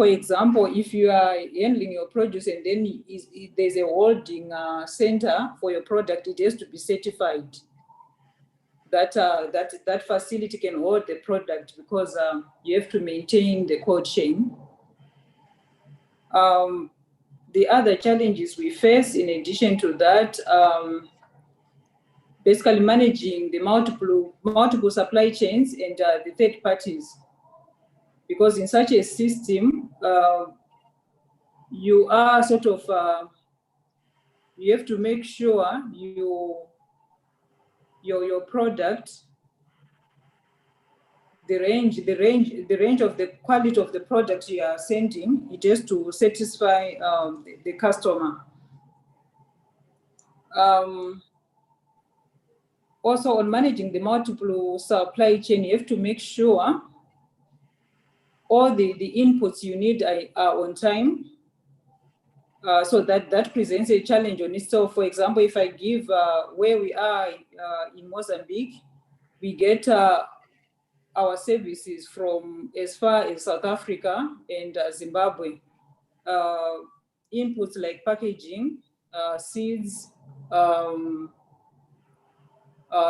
For example, if you are handling your produce and then there's a holding center for your product, it has to be certified that that facility can hold the product, because you have to maintain the cold chain. The other challenges we face in addition to that, basically managing the multiple supply chains and the third parties, because in such a system, you are sort of you have to make sure your product, the range of the quality of the product you are sending, it has to satisfy the customer. Also, on managing the multiple supply chain, you have to make sure all the inputs you need are on time. So that presents a challenge on itself. For example, if I give where we are in Mozambique, we get our services from as far as South Africa and Zimbabwe. Inputs like packaging, seeds,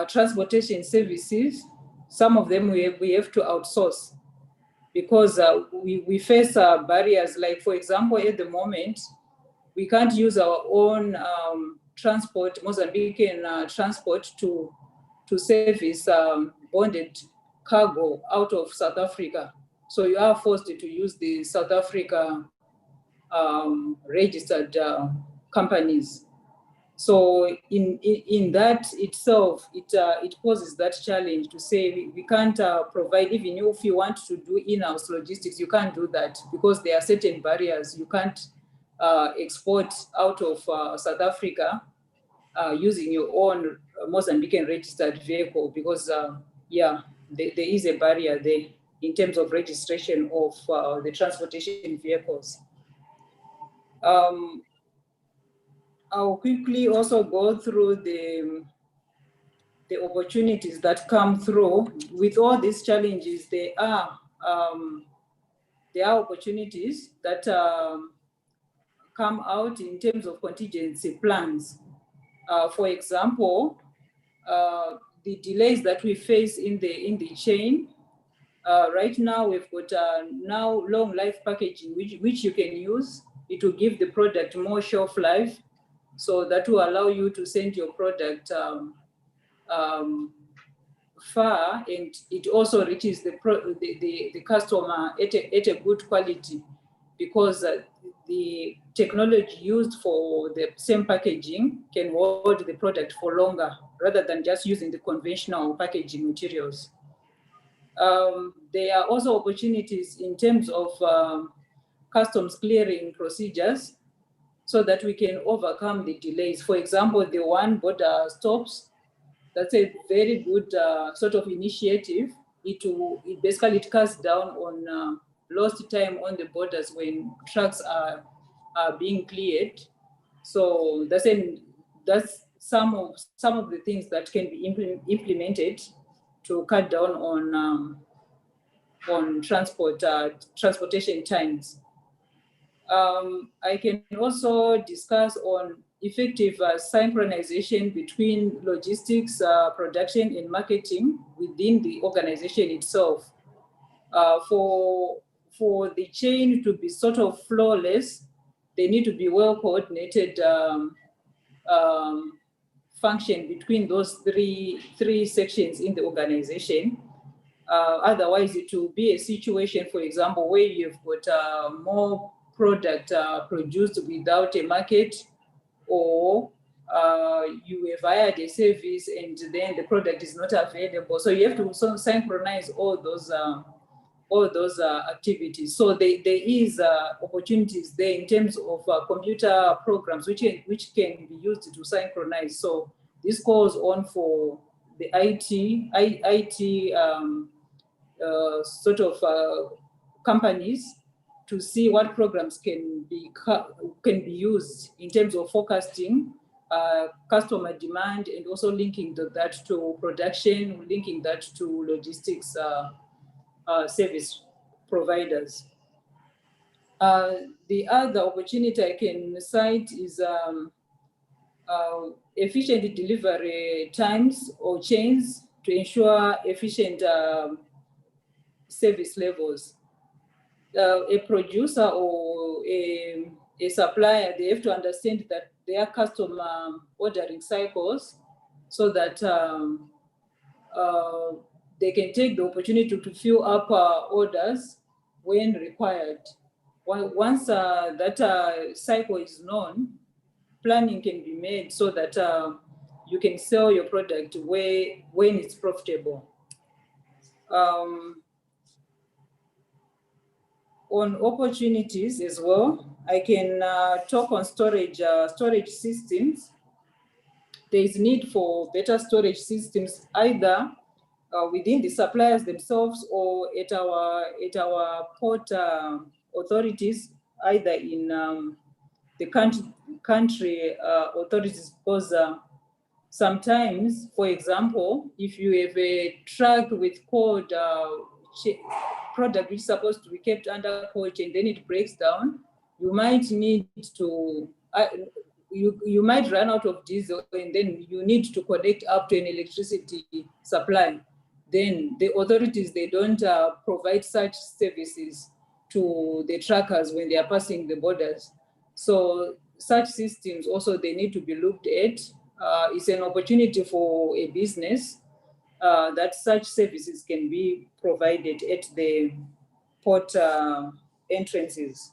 transportation services, some of them we have to outsource, because we face barriers. Like, for example, at the moment, we can't use our own transport, Mozambican transport, to service bonded cargo out of South Africa. So you are forced to use the South Africa registered companies. So in that itself, it poses that challenge to say we can't provide, even if you want to do in-house logistics, you can't do that, because there are certain barriers. You can't export out of South Africa using your own Mozambican registered vehicle, because there is a barrier there in terms of registration of the transportation vehicles. I'll quickly also go through the opportunities that come through. With all these challenges, there are opportunities that come out in terms of contingency plans. For example, the delays that we face in the chain. Right now, we've got now long life packaging, which you can use. It will give the product more shelf life, so that will allow you to send your product far, and it also reaches the customer at a good quality, because the technology used for the same packaging can hold the product for longer, rather than just using the conventional packaging materials. There are also opportunities in terms of customs clearing procedures, so that we can overcome the delays. For example, the one border stops, that's a very good sort of initiative. It basically cuts down on lost time on the borders when trucks are being cleared. So that's some of the things that can be implemented to cut down on transportation times. I can also discuss on effective synchronization between logistics, production, and marketing within the organization itself. For the chain to be sort of flawless, they need to be well coordinated function between those three sections in the organization. Otherwise, it will be a situation, for example, where you've got more product produced without a market, or you have hired a service and then the product is not available. So you have to synchronize all those activities. So there is opportunities there in terms of computer programs which can be used to synchronize. So this goes on for the IT sort of companies, to see what programs can be used in terms of forecasting customer demand, and also linking that to production, linking that to logistics service providers. The other opportunity I can cite is efficient delivery times or chains to ensure efficient service levels. A producer or a supplier, they have to understand that their customer ordering cycles so that they can take the opportunity to fill up orders when required. Once that cycle is known, planning can be made so that you can sell your product when it's profitable. On opportunities as well, I can talk on storage systems. There is need for better storage systems, either within the suppliers themselves or at our port authorities, either in the country authorities, because sometimes, for example, if you have a truck with cold product which is supposed to be kept under cold chain, then it breaks down, you might need to you might run out of diesel, and then you need to connect up to an electricity supply. Then the authorities, they don't provide such services to the truckers when they are passing the borders. So such systems also, they need to be looked at. It's an opportunity for a business that such services can be provided at the port entrances.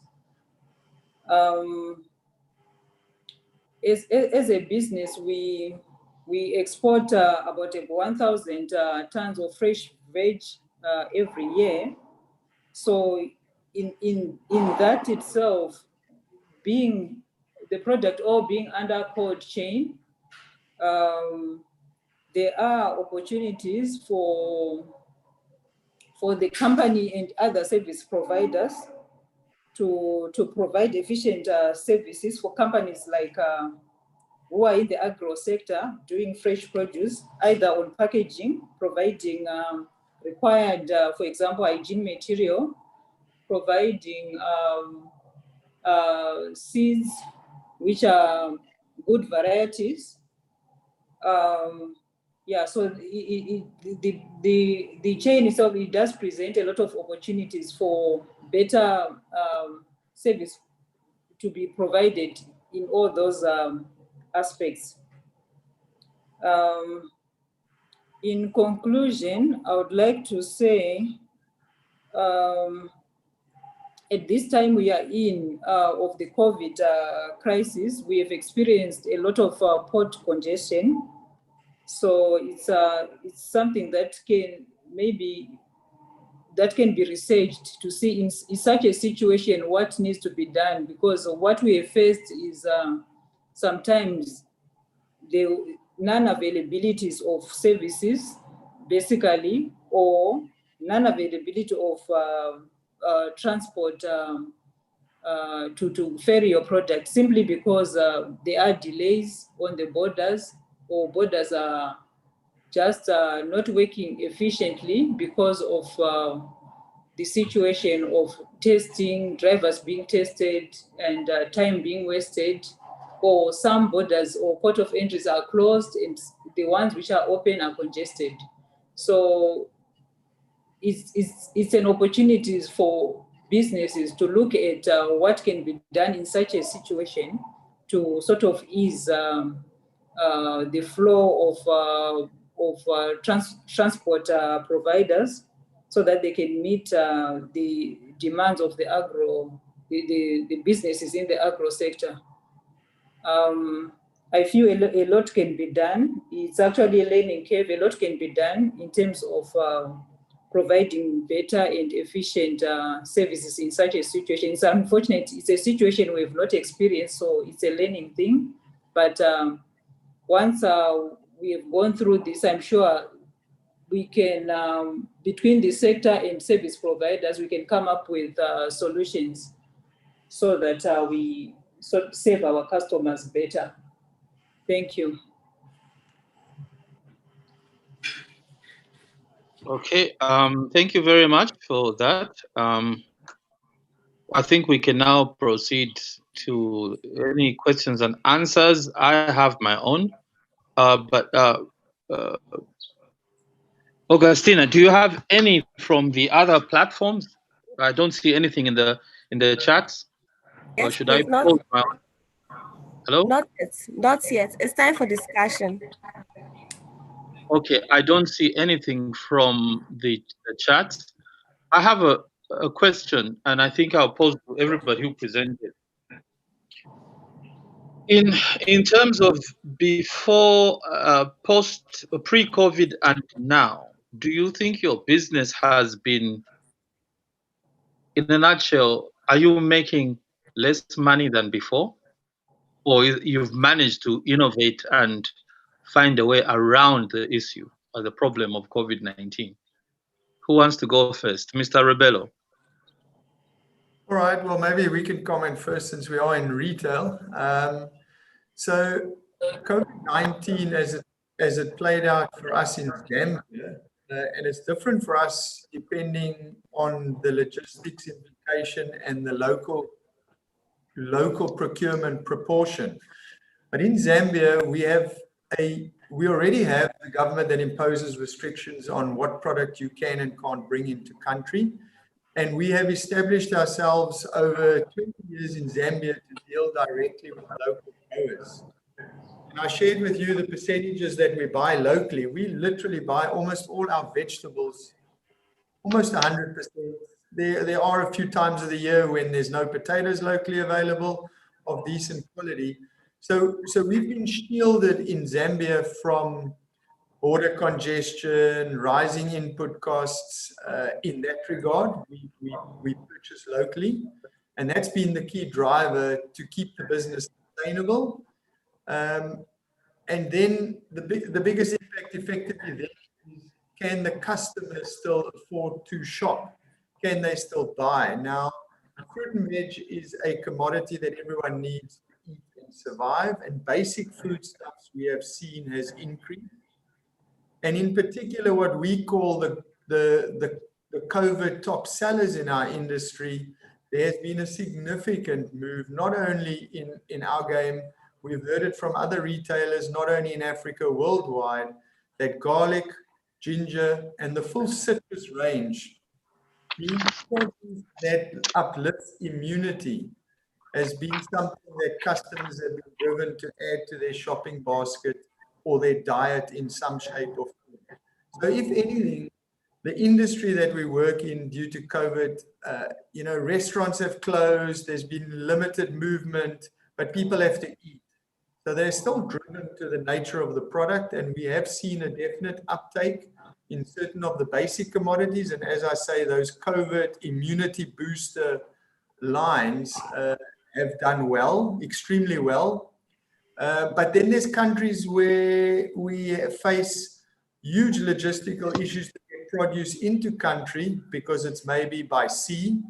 As a business, we export about 1,000 tons of fresh veg every year. So in that itself, being the product all being under cold chain, there are opportunities for the company and other service providers to provide efficient services for companies like who are in the agro sector doing fresh produce, either on packaging, providing required, for example, hygiene material, providing seeds which are good varieties. Yeah, so the chain itself, it does present a lot of opportunities for better service to be provided in all those aspects. In conclusion, I would like to say, at this time we are in of the COVID crisis, we have experienced a lot of port congestion. So it's something that can be researched to see in such a situation what needs to be done, because what we have faced is sometimes the non-availabilities of services, basically, or non-availability of transport to ferry your product, simply because there are delays on the borders, or borders are just not working efficiently because of the situation of testing, drivers being tested, and time being wasted, or some borders or port of entries are closed and the ones which are open are congested. So it's an opportunity for businesses to look at what can be done in such a situation to sort of ease the flow of transport providers, so that they can meet the demands of the businesses in the agro sector. I feel a lot can be done. It's actually a learning curve. A lot can be done in terms of providing better and efficient services in such a situation. It's unfortunate. It's a situation we've not experienced, so it's a learning thing. But once we have gone through this, I'm sure we can, between the sector and service providers, we can come up with solutions so that we serve our customers better. Thank you. Okay, thank you very much for that. I think we can now proceed to any questions and answers. I have my own, but uh, Augustina, do you have any from the other platforms? I don't see anything in the chats, or Yes, should I please. Not pose my own? Hello? not yet. Not yet. It's time for discussion. Okay, I don't see anything from the chats. I have a question, and I think I'll pose to everybody who presented. In in terms of before, post, pre-COVID, and now, do you think your business has been, in a nutshell, are you making less money than before, or you've managed to innovate and find a way around the issue or the problem of COVID-19? Who wants to go first, Mr. Rebello? All right, well, maybe we can comment first since we are in retail. So COVID-19, as it played out for us in Zambia, and it's different for us depending on the logistics implication and the local procurement proportion. But in Zambia, we already have the government that imposes restrictions on what product you can and can't bring into country. And we have established ourselves over 20 years in Zambia to deal directly with local growers. And I shared with you the percentages that we buy locally. We literally buy almost all our vegetables, almost 100%. There are a few times of the year when there's no potatoes locally available of decent quality. So we've been shielded in Zambia from border congestion, rising input costs. In that regard, we purchase locally, and that's been the key driver to keep the business sustainable. And then the biggest impact effectively there is, can the customer still afford to shop? Can they still buy? Now, fruit and veg is a commodity that everyone needs to eat and survive, and basic foodstuffs we have seen has increased. And in particular, what we call the COVID top sellers in our industry, there has been a significant move, not only in our game, we've heard it from other retailers, not only in Africa, worldwide, that garlic, ginger, and the full citrus range, being produce that uplifts immunity, has been something that customers have been driven to add to their shopping basket or their diet in some shape or form. So if anything, the industry that we work in due to COVID, restaurants have closed, there's been limited movement, but people have to eat. So they're still driven to the nature of the product, and we have seen a definite uptake in certain of the basic commodities. And as I say, those COVID immunity booster lines have done well, extremely well. But then there's countries where we face huge logistical issues to get produce into country because it's maybe by sea,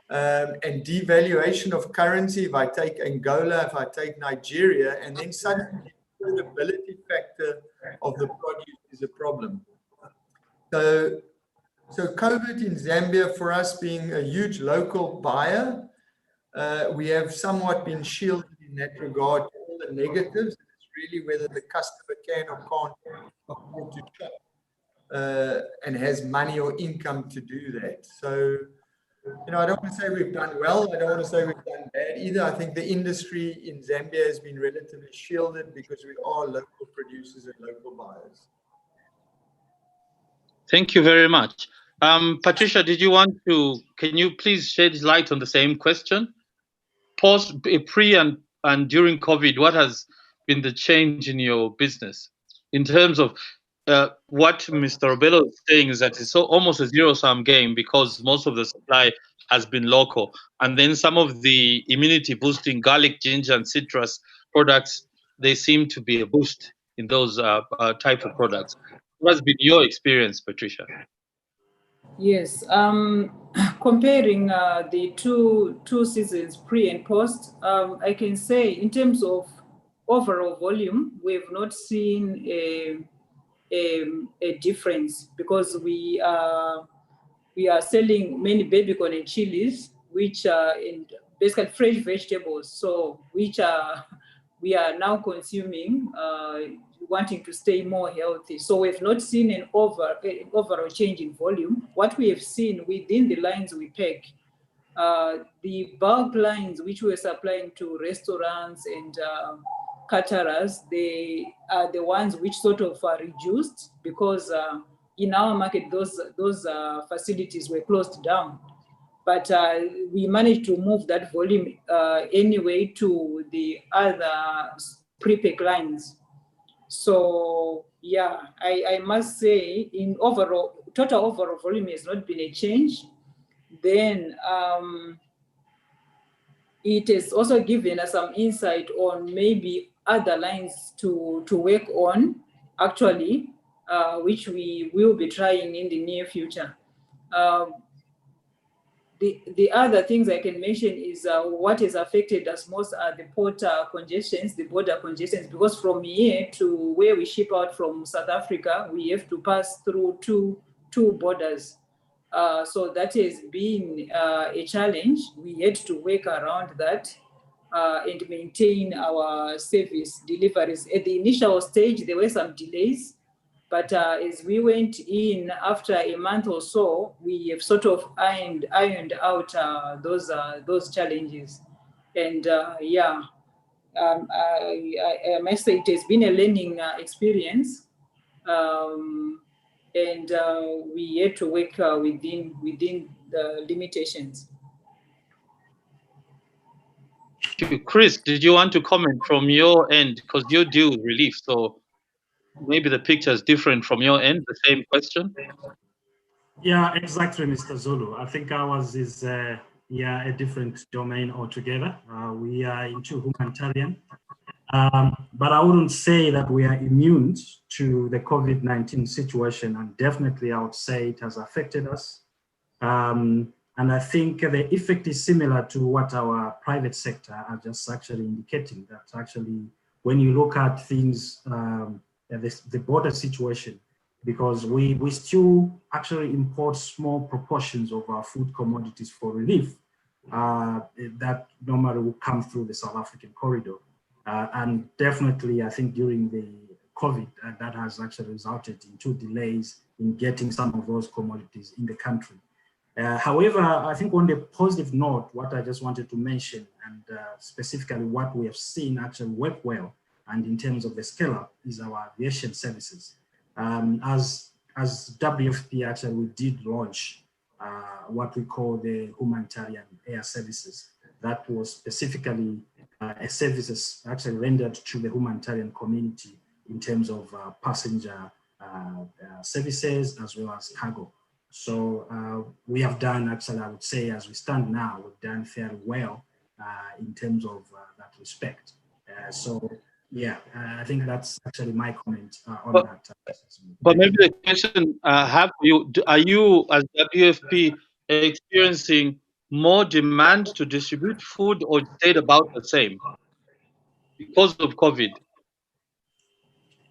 and devaluation of currency. If I take Angola, if I take Nigeria, and then suddenly the affordability factor of the produce is a problem. So COVID in Zambia, for us being a huge local buyer, we have somewhat been shielded in that regard to all the negatives. It's really whether the customer can or can't afford to shop and has money or income to do that. So, I don't want to say we've done well. I don't want to say we've done bad either. I think the industry in Zambia has been relatively shielded because we are local producers and local buyers. Thank you very much. Patricia, can you please shed light on the same question? Post, pre and during COVID, what has been the change in your business? In terms of what Mr. Robello is saying is that it's almost a zero-sum game because most of the supply has been local. And then some of the immunity-boosting garlic, ginger, and citrus products, they seem to be a boost in those type of products. What has been your experience, Patricia? Yes, comparing the two seasons, pre and post, I can say in terms of overall volume, we've not seen a difference because we are selling many baby corn and chilies which in basically fresh vegetables, so which we are now consuming, wanting to stay more healthy. So we've not seen an overall change in volume. What we have seen within the lines we pack, the bulk lines which we're supplying to restaurants and caterers, they are the ones which sort of are reduced because in our market, those facilities were closed down. But we managed to move that volume anyway to the other pre-pack lines. So yeah, I must say in total overall volume has not been a change. Then it has also given us some insight on maybe other lines to work on, actually, which we will be trying in the near future. The other things I can mention is what has affected us most are the port congestions, the border congestions, because from here to where we ship out from South Africa, we have to pass through two borders. So that has been a challenge. We had to work around that and maintain our service deliveries. At the initial stage, there were some delays, but as we went in after a month or so, we have sort of ironed out those challenges. And yeah, I must say it has been a learning experience. And we had to work within the limitations. Chris, did you want to comment from your end? Because you deal with relief, so maybe the picture is different from your end, the same question. Yeah, exactly, Mr. Zulu. I think ours is a different domain altogether. We are into humanitarian. But I wouldn't say that we are immune to the COVID-19 situation, and definitely I would say it has affected us. And I think the effect is similar to what our private sector are just actually indicating, that actually when you look at things, the border situation, because we still actually import small proportions of our food commodities for relief that normally will come through the South African corridor. And definitely, I think during the COVID, that has actually resulted in 2 delays in getting some of those commodities in the country. However, I think on the positive note, what I just wanted to mention, and specifically what we have seen actually work well, and in terms of the scale up, is our aviation services. As WFP actually, we did launch what we call the humanitarian air services. That was specifically a services actually rendered to the humanitarian community in terms of passenger services as well as cargo. So we have done actually, I would say, as we stand now, we've done fairly well in terms of that respect. So yeah, I think that's actually my comment on that. But maybe the question, are you as WFP experiencing more demand to distribute food, or stayed about the same because of COVID?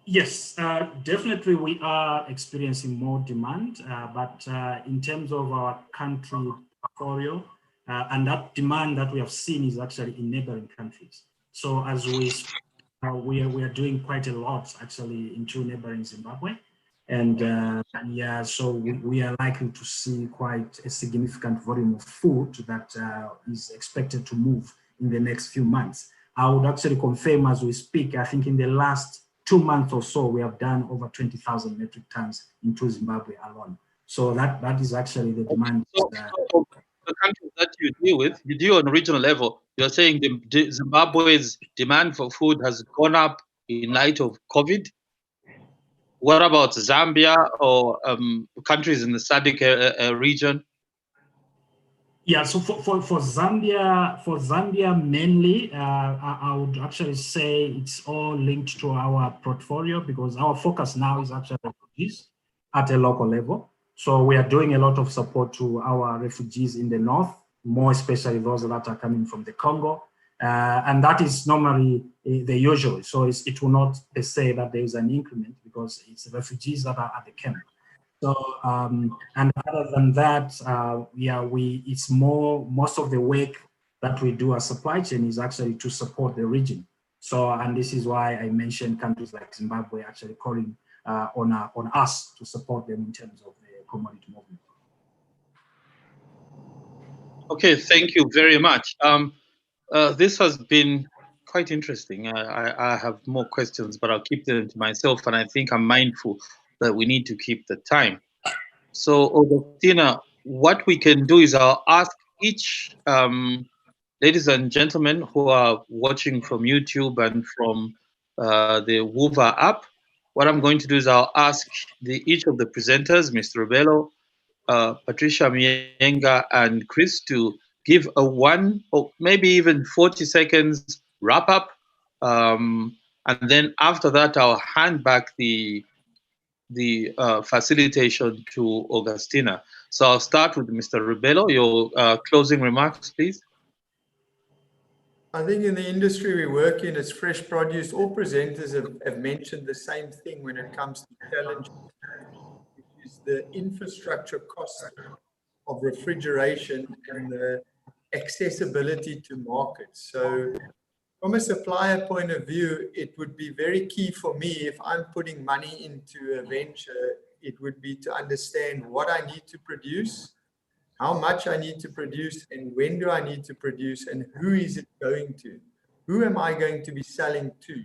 Yes, definitely we are experiencing more demand, but in terms of our country portfolio, and that demand that we have seen is actually in neighboring countries. So as we are doing quite a lot actually into neighboring Zimbabwe. And yeah, so we are likely to see quite a significant volume of food that is expected to move in the next few months. I would actually confirm as we speak, I think in the last 2 months or so, we have done over 20,000 metric tons into Zimbabwe alone. So that is actually the demand. So the countries that you deal with, you deal on a regional level. You're saying Zimbabwe's demand for food has gone up in light of COVID. What about Zambia or countries in the SADC region? Yeah, so for Zambia mainly, I would actually say it's all linked to our portfolio, because our focus now is actually refugees at a local level. So we are doing a lot of support to our refugees in the north, more especially those that are coming from the Congo. And that is normally the usual. So it will not say that there is an increment, because it's refugees that are at the camp. So, and other than that, it's most of the work that we do as supply chain is actually to support the region. So, and this is why I mentioned countries like Zimbabwe actually calling on us to support them in terms of the commodity movement. Okay, thank you very much. This has been quite interesting. I have more questions, but I'll keep them to myself, and I think I'm mindful that we need to keep the time. So, Augustina, what we can do is I'll ask each ladies and gentlemen who are watching from YouTube and from the Wova app, what I'm going to do is I'll ask each of the presenters, Mr. Rubello, Patricia Mienga, and Chris, to give a 1 or maybe even 40 seconds wrap up. And then after that, I'll hand back the facilitation to Augustina. So I'll start with Mr. Rubello. Your closing remarks, please. I think in the industry we work in, as fresh produce, all presenters have mentioned the same thing when it comes to challenge, which is the infrastructure cost of refrigeration and the accessibility to markets. So from a supplier point of view, it would be very key for me if I'm putting money into a venture, it would be to understand what I need to produce, how much I need to produce, and when do I need to produce, and who is it going to? Who am I going to be selling to?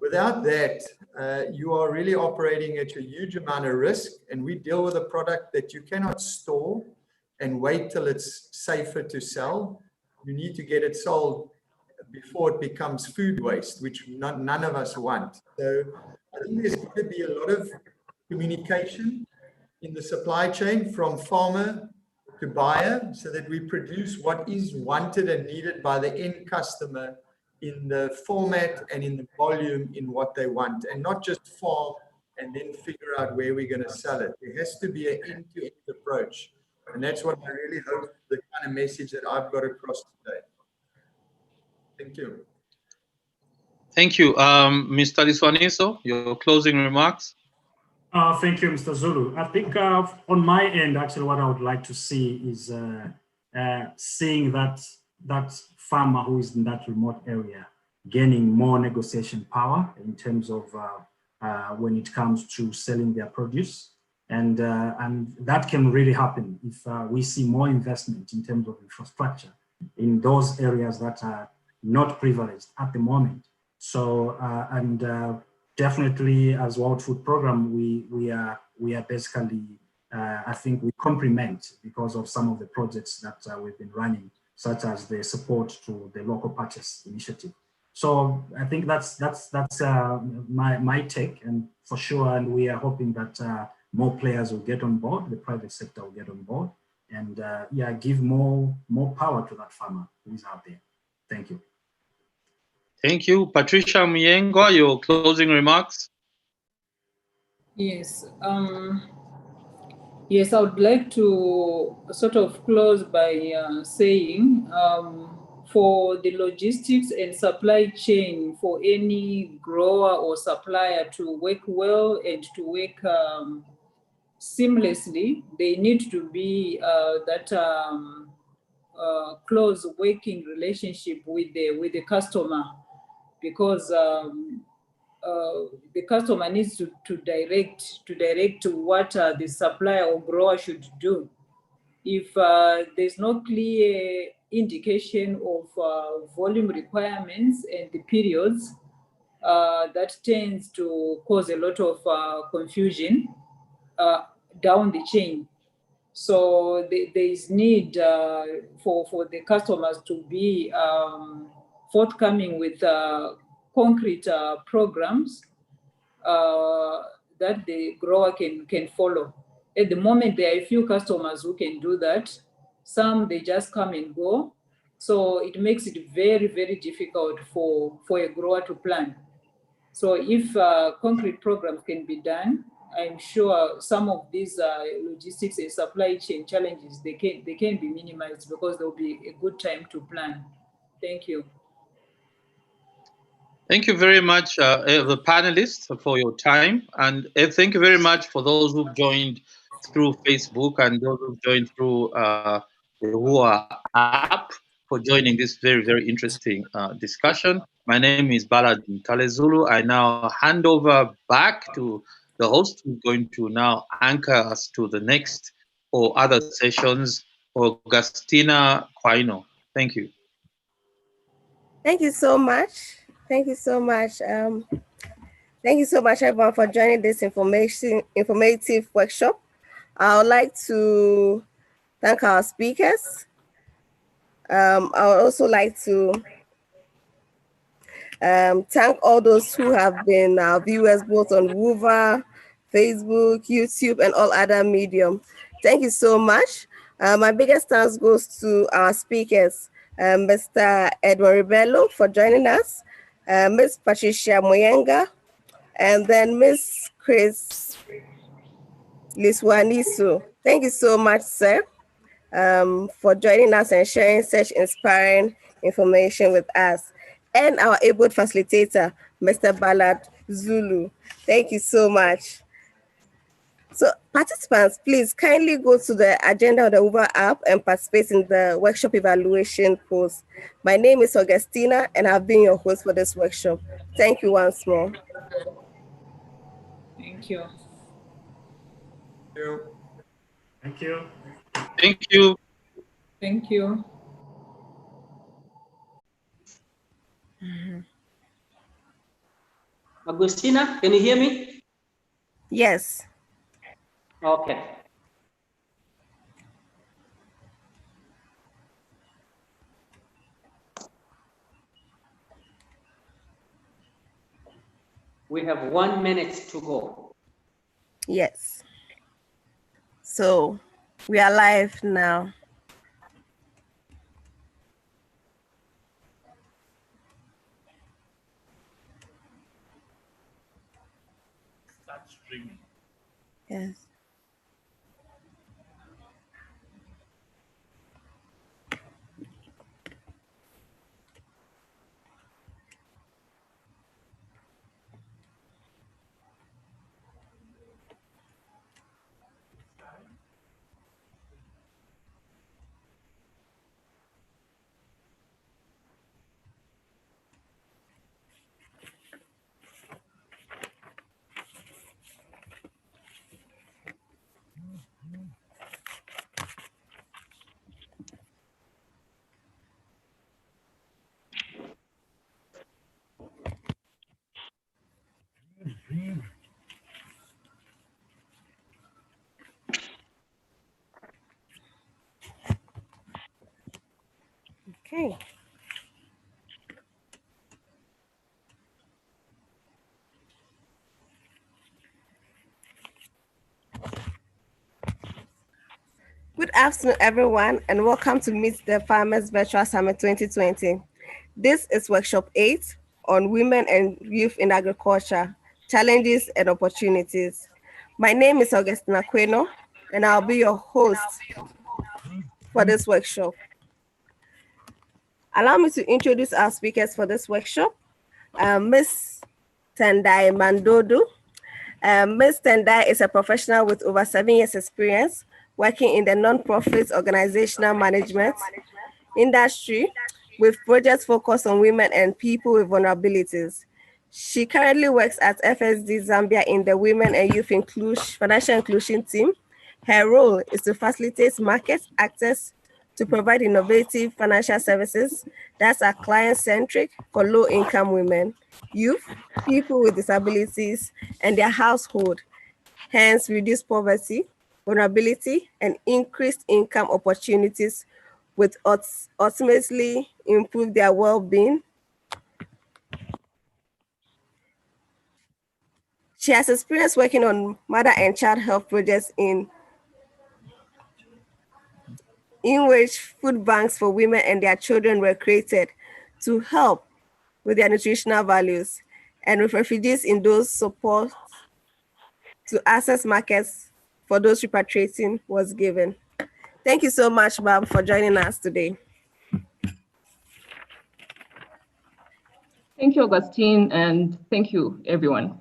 Without that, you are really operating at a huge amount of risk, and we deal with a product that you cannot store and wait till it's safer to sell. You need to get it sold before it becomes food waste, which none of us want. So I think there's going to be a lot of communication in the supply chain from farmer to buyer, so that we produce what is wanted and needed by the end customer in the format and in the volume in what they want, and not just farm and then figure out where we're going to sell it. There has to be an end-to-end approach. And that's what I really hope the kind of message that I've got across today. Thank you. Thank you. Mr. Liswaniso, your closing remarks. Thank you, Mr. Zulu. I think on my end, actually, what I would like to see is seeing that farmer who is in that remote area gaining more negotiation power in terms of when it comes to selling their produce. And that can really happen if we see more investment in terms of infrastructure in those areas that are not privileged at the moment. So, definitely as World Food Program, we are basically, I think we complement because of some of the projects that we've been running, such as the support to the local purchase initiative. So I think that's my take, and for sure, and we are hoping that more players will get on board, the private sector will get on board, and give more power to that farmer who is out there. Thank you. Thank you. Patricia Mienga, your closing remarks. Yes. Yes, I would like to sort of close by saying for the logistics and supply chain for any grower or supplier to work well and to work seamlessly, they need to be that close working relationship with the customer, because the customer needs to direct what the supplier or grower should do. If there's no clear indication of volume requirements and the periods, that tends to cause a lot of confusion down the chain. So there is need for the customers to be forthcoming with concrete programs that the grower can follow. At the moment, there are a few customers who can do that. Some, they just come and go. So it makes it very, very difficult for a grower to plan. So if concrete programs can be done, I'm sure some of these logistics and supply chain challenges, they can be minimized, because there will be a good time to plan. Thank you. Thank you very much, the panelists, for your time. And thank you very much for those who've joined through Facebook and those who've joined through the Hua app for joining this very, very interesting discussion. My name is Balad Talezulu. I now hand over back to the host who's going to now anchor us to the next or other sessions, Augustina Quaino. Thank you. Thank you so much. Thank you so much. Thank you so much, everyone, for joining this informative workshop. I would like to thank our speakers. I would also like to thank all those who have been our viewers both on Woover, Facebook, YouTube, and all other medium. Thank you so much. My biggest thanks goes to our speakers, Mr. Edwin Ribello for joining us, Ms. Patricia Moyenga, and then Ms. Chris Liswanisu. Thank you so much, sir, for joining us and sharing such inspiring information with us. And our able facilitator, Mr. Ballard Zulu. Thank you so much. So participants, please kindly go to the agenda of the Uber app and participate in the workshop evaluation post. My name is Augustina and I've been your host for this workshop. Thank you once more. Thank you. Thank you. Thank you. Thank you. Agustina, can you hear me? Yes. Okay. We have 1 minute to go. Yes. So we are live now. Start streaming. Yes. Okay. Good afternoon, everyone, and welcome to Meet the Farmers Virtual Summit 2020. This is Workshop 8 on Women and Youth in Agriculture, Challenges and Opportunities. My name is Augustina Queno, and I'll be your host for this workshop. Allow me to introduce our speakers for this workshop. Ms. Tendai Mandodu. Ms. Tendai is a professional with over 7 years experience working in the non-profit organizational management industry with projects focused on women and people with vulnerabilities. She currently works at FSD Zambia in the Women and Youth Financial Inclusion team. Her role is to facilitate market access to provide innovative financial services that are client-centric for low-income women, youth, people with disabilities, and their household, hence reduce poverty, vulnerability, and increased income opportunities, which ultimately improve their well-being. She has experience working on mother and child health projects in which food banks for women and their children were created to help with their nutritional values, and with refugees in those support to access markets for those repatriating was given. Thank you so much, Bob, for joining us today. Thank you, Augustine, and thank you, everyone.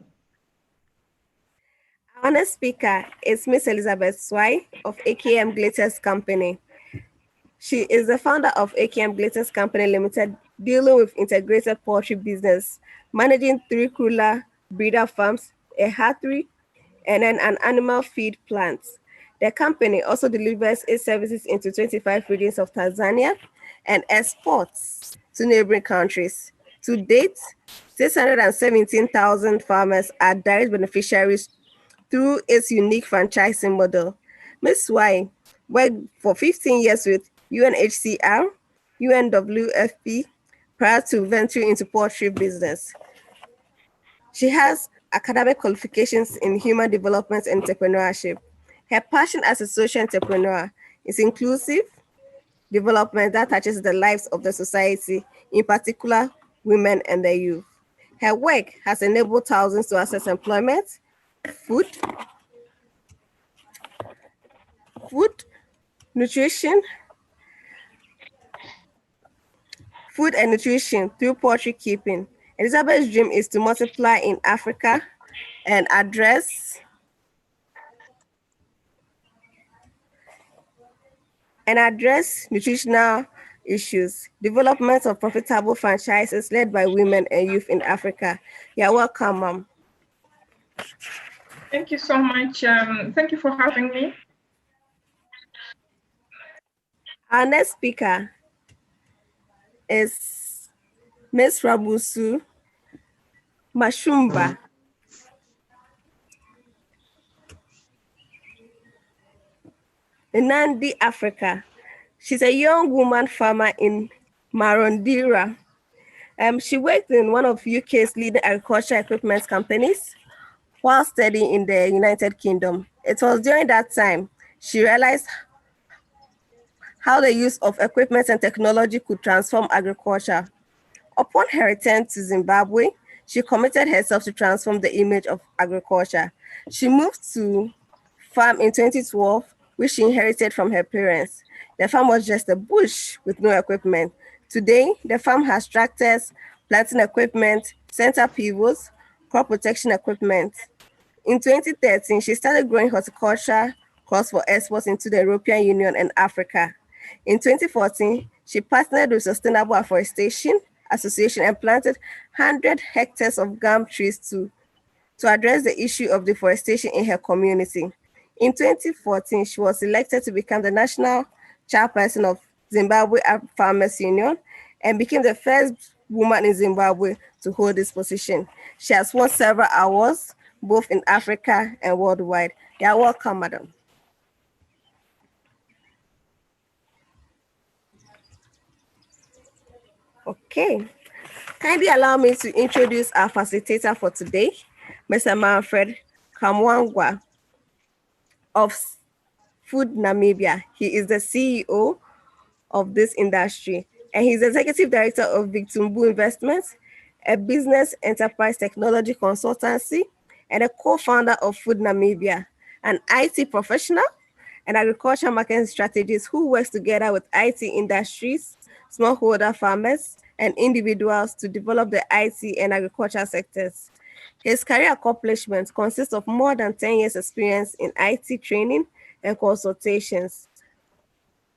Our next speaker is Miss Elizabeth Swai of AKM Glitters Company. She is the founder of AKM Glitters Company Limited, dealing with integrated poultry business, managing 3 cooler breeder farms, a hatchery, and then an animal feed plant. The company also delivers its services into 25 regions of Tanzania and exports to neighboring countries. To date, 617,000 farmers are direct beneficiaries through its unique franchising model. Ms. Y worked for 15 years with UNHCR, UNWFP, prior to venturing into poultry business. She has academic qualifications in human development and entrepreneurship. Her passion as a social entrepreneur is inclusive development that touches the lives of the society, in particular women and the youth. Her work has enabled thousands to access employment, food, nutrition, food and nutrition through poultry keeping. Elizabeth's dream is to multiply in Africa and address nutritional issues, development of profitable franchises led by women and youth in Africa. You're welcome, Mom. Thank you so much. Thank you for having me. Our next speaker is Ms. Rabusu Mashumba. In Nandi, Africa. She's a young woman farmer in Marondera. She worked in one of UK's leading agricultural equipment companies while studying in the United Kingdom. It was during that time she realized how the use of equipment and technology could transform agriculture. Upon her return to Zimbabwe, she committed herself to transform the image of agriculture. She moved to farm in 2012, which she inherited from her parents. The farm was just a bush with no equipment. Today, the farm has tractors, planting equipment, center pivots, crop protection equipment. In 2013, she started growing horticulture crops for exports into the European Union and Africa. In 2014, she partnered with Sustainable Afforestation Association and planted 100 hectares of gum trees to address the issue of deforestation in her community. In 2014, she was elected to become the national chairperson of Zimbabwe Farmers Union and became the first woman in Zimbabwe to hold this position. She has won several awards, both in Africa and worldwide. You are welcome, madam. Okay. Kindly allow me to introduce our facilitator for today, Mr. Manfred Kamwangwa of Food Namibia. He is the CEO of this industry, and he's executive director of Victumbu Investments, a business enterprise technology consultancy, and a co-founder of Food Namibia, an IT professional and agriculture marketing strategist who works together with IT industries, smallholder farmers, and individuals to develop the IT and agriculture sectors. His career accomplishments consist of more than 10 years experience in IT training and consultations,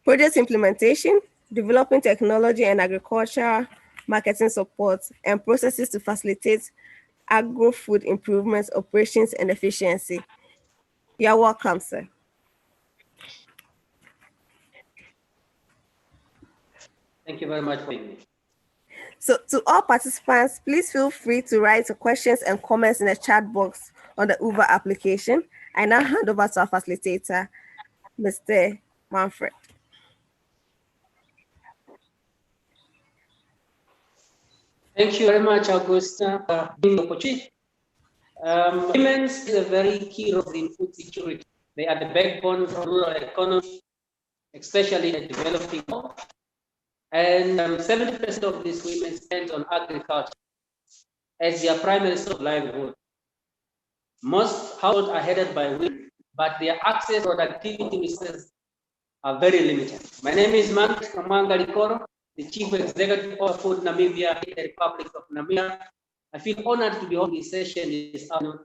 project implementation, developing technology and agriculture marketing support, and processes to facilitate agro-food improvements, operations, and efficiency. You're welcome, sir. Thank you very much for me. So to all participants, please feel free to write your questions and comments in the chat box on the Uber application. I now hand over to our facilitator, Mr. Manfred. Thank you very much, Augusta, for being the opportunity. Women play a very key role in food security. They are the backbone of rural economy, especially in the developing world. And 70% of these women spend on agriculture as their primary source of livelihood. Most households are headed by women, but their access to productivity resources are very limited. My name is Mank Kamanga Likoro, the Chief Executive Officer of Namibia, the Republic of Namibia. I feel honored to be holding this session this afternoon,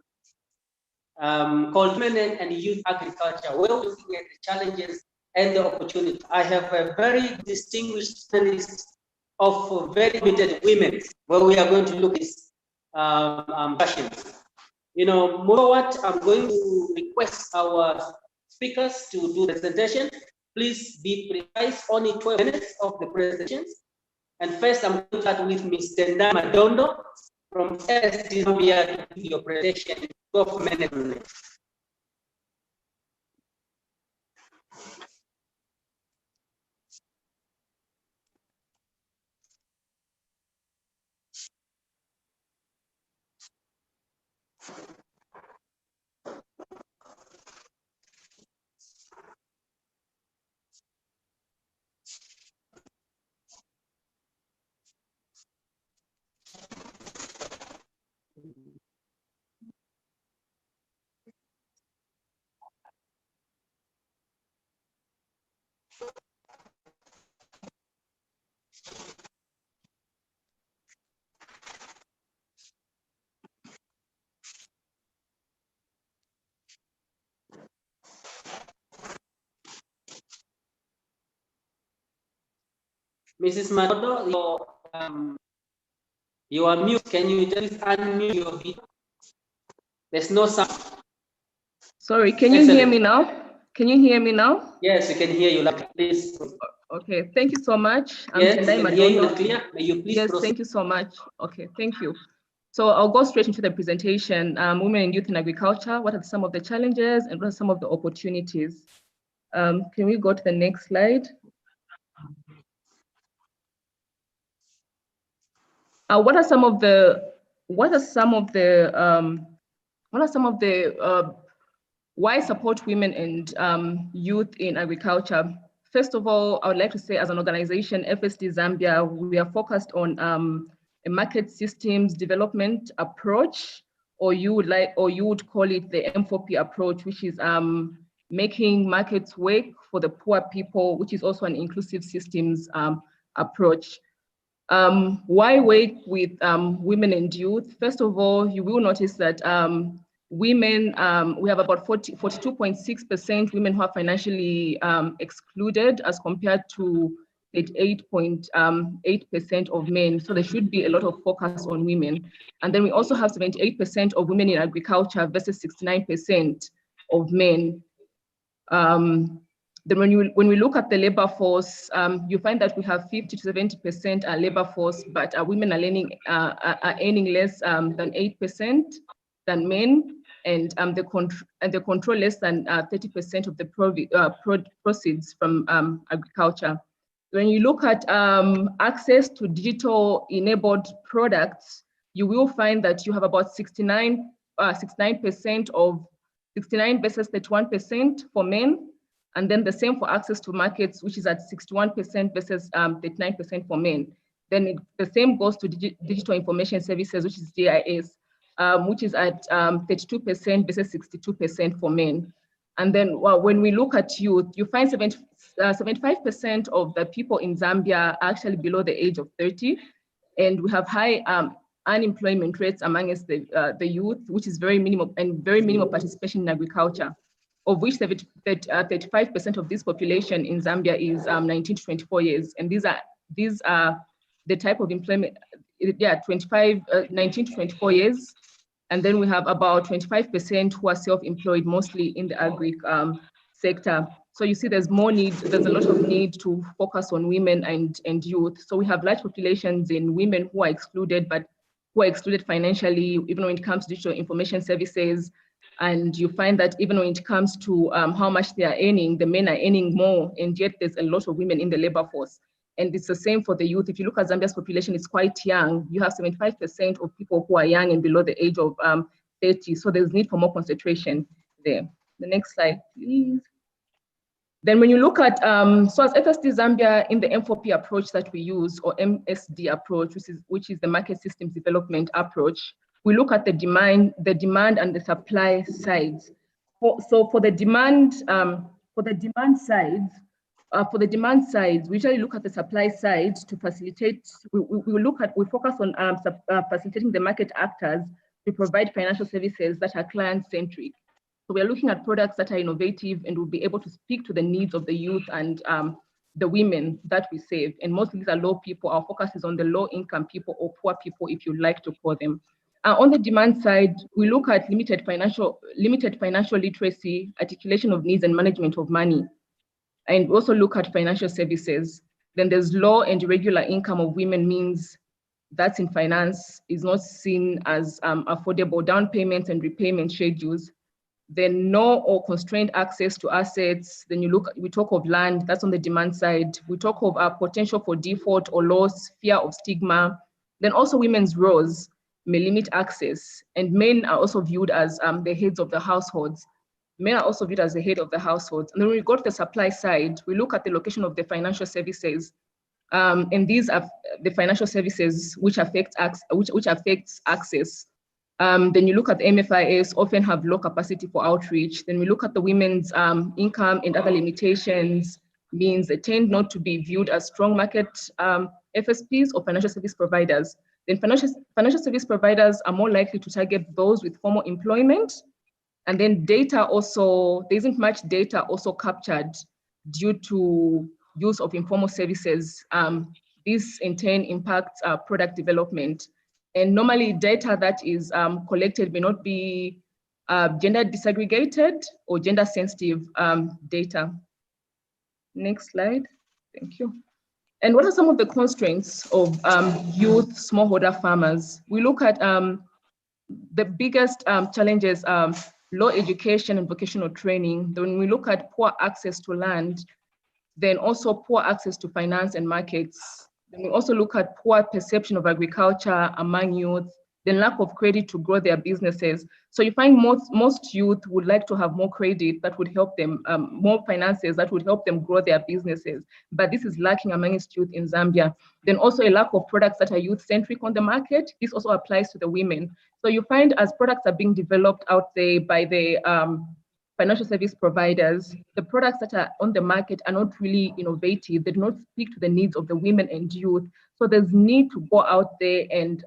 called Women and Youth Agriculture. We're looking at the challenges and the opportunities. I have a very distinguished list of very committed women where we are going to look at these questions. You know, moreover, I'm going to request our speakers to do the presentation. Please be precise, only 12 minutes of the presentations. And first, I'm going to start with Ms. Tendai Madondo from ST Zambia to do your presentation. 12 minutes. Mrs. Madondo, you are mute. Can you just unmute your video? There's no sound. Sorry, can you hear me now? Can you hear me now? Yes, we can hear you. Please. Okay, thank you so much. Yes, we can hear you clear. May you please yes, proceed. thank you so much. Okay, thank you. So I'll go straight into the presentation. Women and youth in agriculture, what are some of the challenges and what are some of the opportunities? Can we go to the next slide? What are some of the why support women and youth in agriculture? First of all, I would like to say, as an organization, FSD Zambia, we are focused on a market systems development approach, or you would call it the M4P approach, which is making markets work for the poor people, which is also an inclusive systems approach. Why work with women and youth? First of all, you will notice that women, we have about 42.6% women who are financially excluded as compared to 8.8% of men. So there should be a lot of focus on women. And then we also have 78% of women in agriculture versus 69% of men. Then when we look at the labor force, you find that we have 50 to 70% labor force, but women are earning less than 8% than men, and they control less than 30% of the proceeds from agriculture. When you look at access to digital enabled products, you will find that you have about 69% of 69 versus 31% for men. And then the same for access to markets, which is at 61% versus 39% for men. Then the same goes to digital information services, which is GIS, which is at 32% versus 62% for men. And then when we look at youth, you find 75% of the people in Zambia are actually below the age of 30. And we have high unemployment rates amongst the youth, which is very minimal participation in agriculture, of which 35% of this population in Zambia is 19 to 24 years. And these are the type of employment, 19 to 24 years. And then we have about 25% who are self-employed, mostly in the agri sector. So you see there's a lot of need to focus on women and youth. So we have large populations in women who are excluded, but who are excluded financially, even when it comes to digital information services. And you find that even when it comes to how much they are earning, the men are earning more, and yet there's a lot of women in the labor force. And it's the same for the youth. If you look at Zambia's population, it's quite young. You have 75% of people who are young and below the age of 30. So there's need for more concentration there. The next slide, please. Then when you look at, so as FSD Zambia in the M4P approach that we use, or MSD approach, which is the market systems development approach, we look at the demand and the supply sides. So for the demand side, for the demand side, we usually look at the supply side to facilitate, we focus on facilitating the market actors to provide financial services that are client-centric. So we are looking at products that are innovative and will be able to speak to the needs of the youth and the women that we serve. And mostly these are low people. Our focus is on the low-income people or poor people, if you like to call them. On the demand side, we look at limited financial literacy, articulation of needs, and management of money. And we also look at financial services. Then there's low and irregular income of women means that's in finance is not seen as affordable down payments and repayment schedules. Then no or constrained access to assets. Then we talk of land, that's on the demand side. We talk of potential for default or loss, fear of stigma. Then also women's roles may limit access, and men are also viewed as the heads of the households. Men are also viewed as the head of the households. And then when we go to the supply side, we look at the location of the financial services. And these are the financial services which affects access. Then you look at the MFIS, often have low capacity for outreach. Then we look at the women's income and other limitations, means they tend not to be viewed as strong market FSPs or financial service providers. Then financial service providers are more likely to target those with formal employment. And then data also, there isn't much data also captured due to use of informal services. This in turn impacts product development. And normally data that is collected may not be gender disaggregated or gender sensitive data. Next slide, thank you. And what are some of the constraints of youth smallholder farmers? We look at the biggest challenges, low education and vocational training. Then we look at poor access to land, then also poor access to finance and markets. Then we also look at poor perception of agriculture among youth, then lack of credit to grow their businesses. So you find most youth would like to have more credit that would help them, more finances that would help them grow their businesses. But this is lacking amongst youth in Zambia. Then also a lack of products that are youth-centric on the market. This also applies to the women. So you find as products are being developed out there by the financial service providers, the products that are on the market are not really innovative. They do not speak to the needs of the women and youth. So there's need to go out there and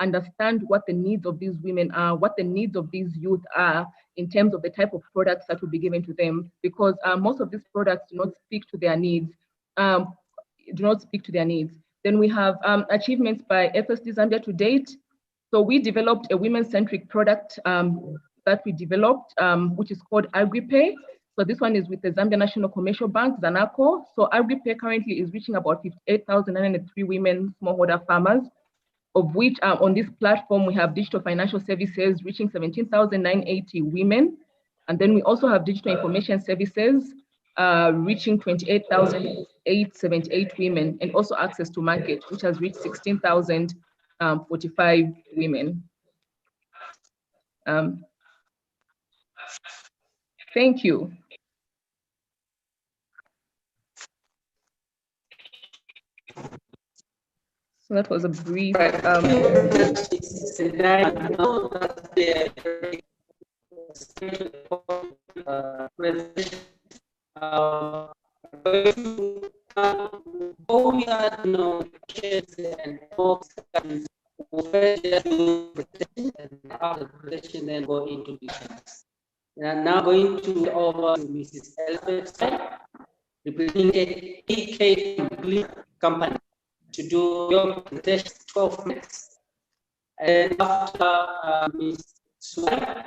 understand what the needs of these women are, what the needs of these youth are in terms of the type of products that will be given to them, because most of these products do not speak to their needs. Then we have achievements by FSD Zambia to date. So we developed a women-centric product that we developed, which is called AgriPay. So this one is with the Zambia National Commercial Bank, ZANACO. So AgriPay currently is reaching about 58,903 women smallholder farmers, of which on this platform, we have digital financial services reaching 17,980 women. And then we also have digital information services reaching 28,878 women, and also access to market, which has reached 16,045 women. Thank you. So that was a brief. Then go into details. And now going to over to Mrs. Elizabeth, representing EK company, to do your presentation 12 minutes. And after Ms. Suai,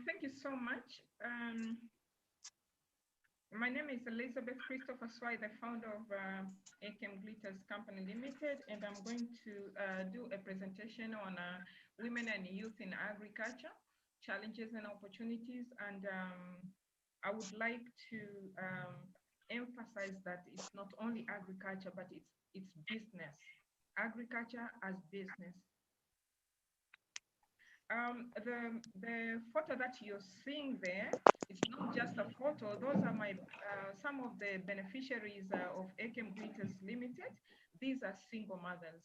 thank you so much. My name is Elizabeth Christopher Swai, the founder of AKM Glitters Company Limited, and I'm going to do a presentation on women and youth in agriculture, challenges and opportunities. And I would like to emphasize that it's not only agriculture, but it's business, agriculture as business. The photo that you're seeing there, it's not just a photo. Those are my some of the beneficiaries of AKM Glitters Limited. These are single mothers.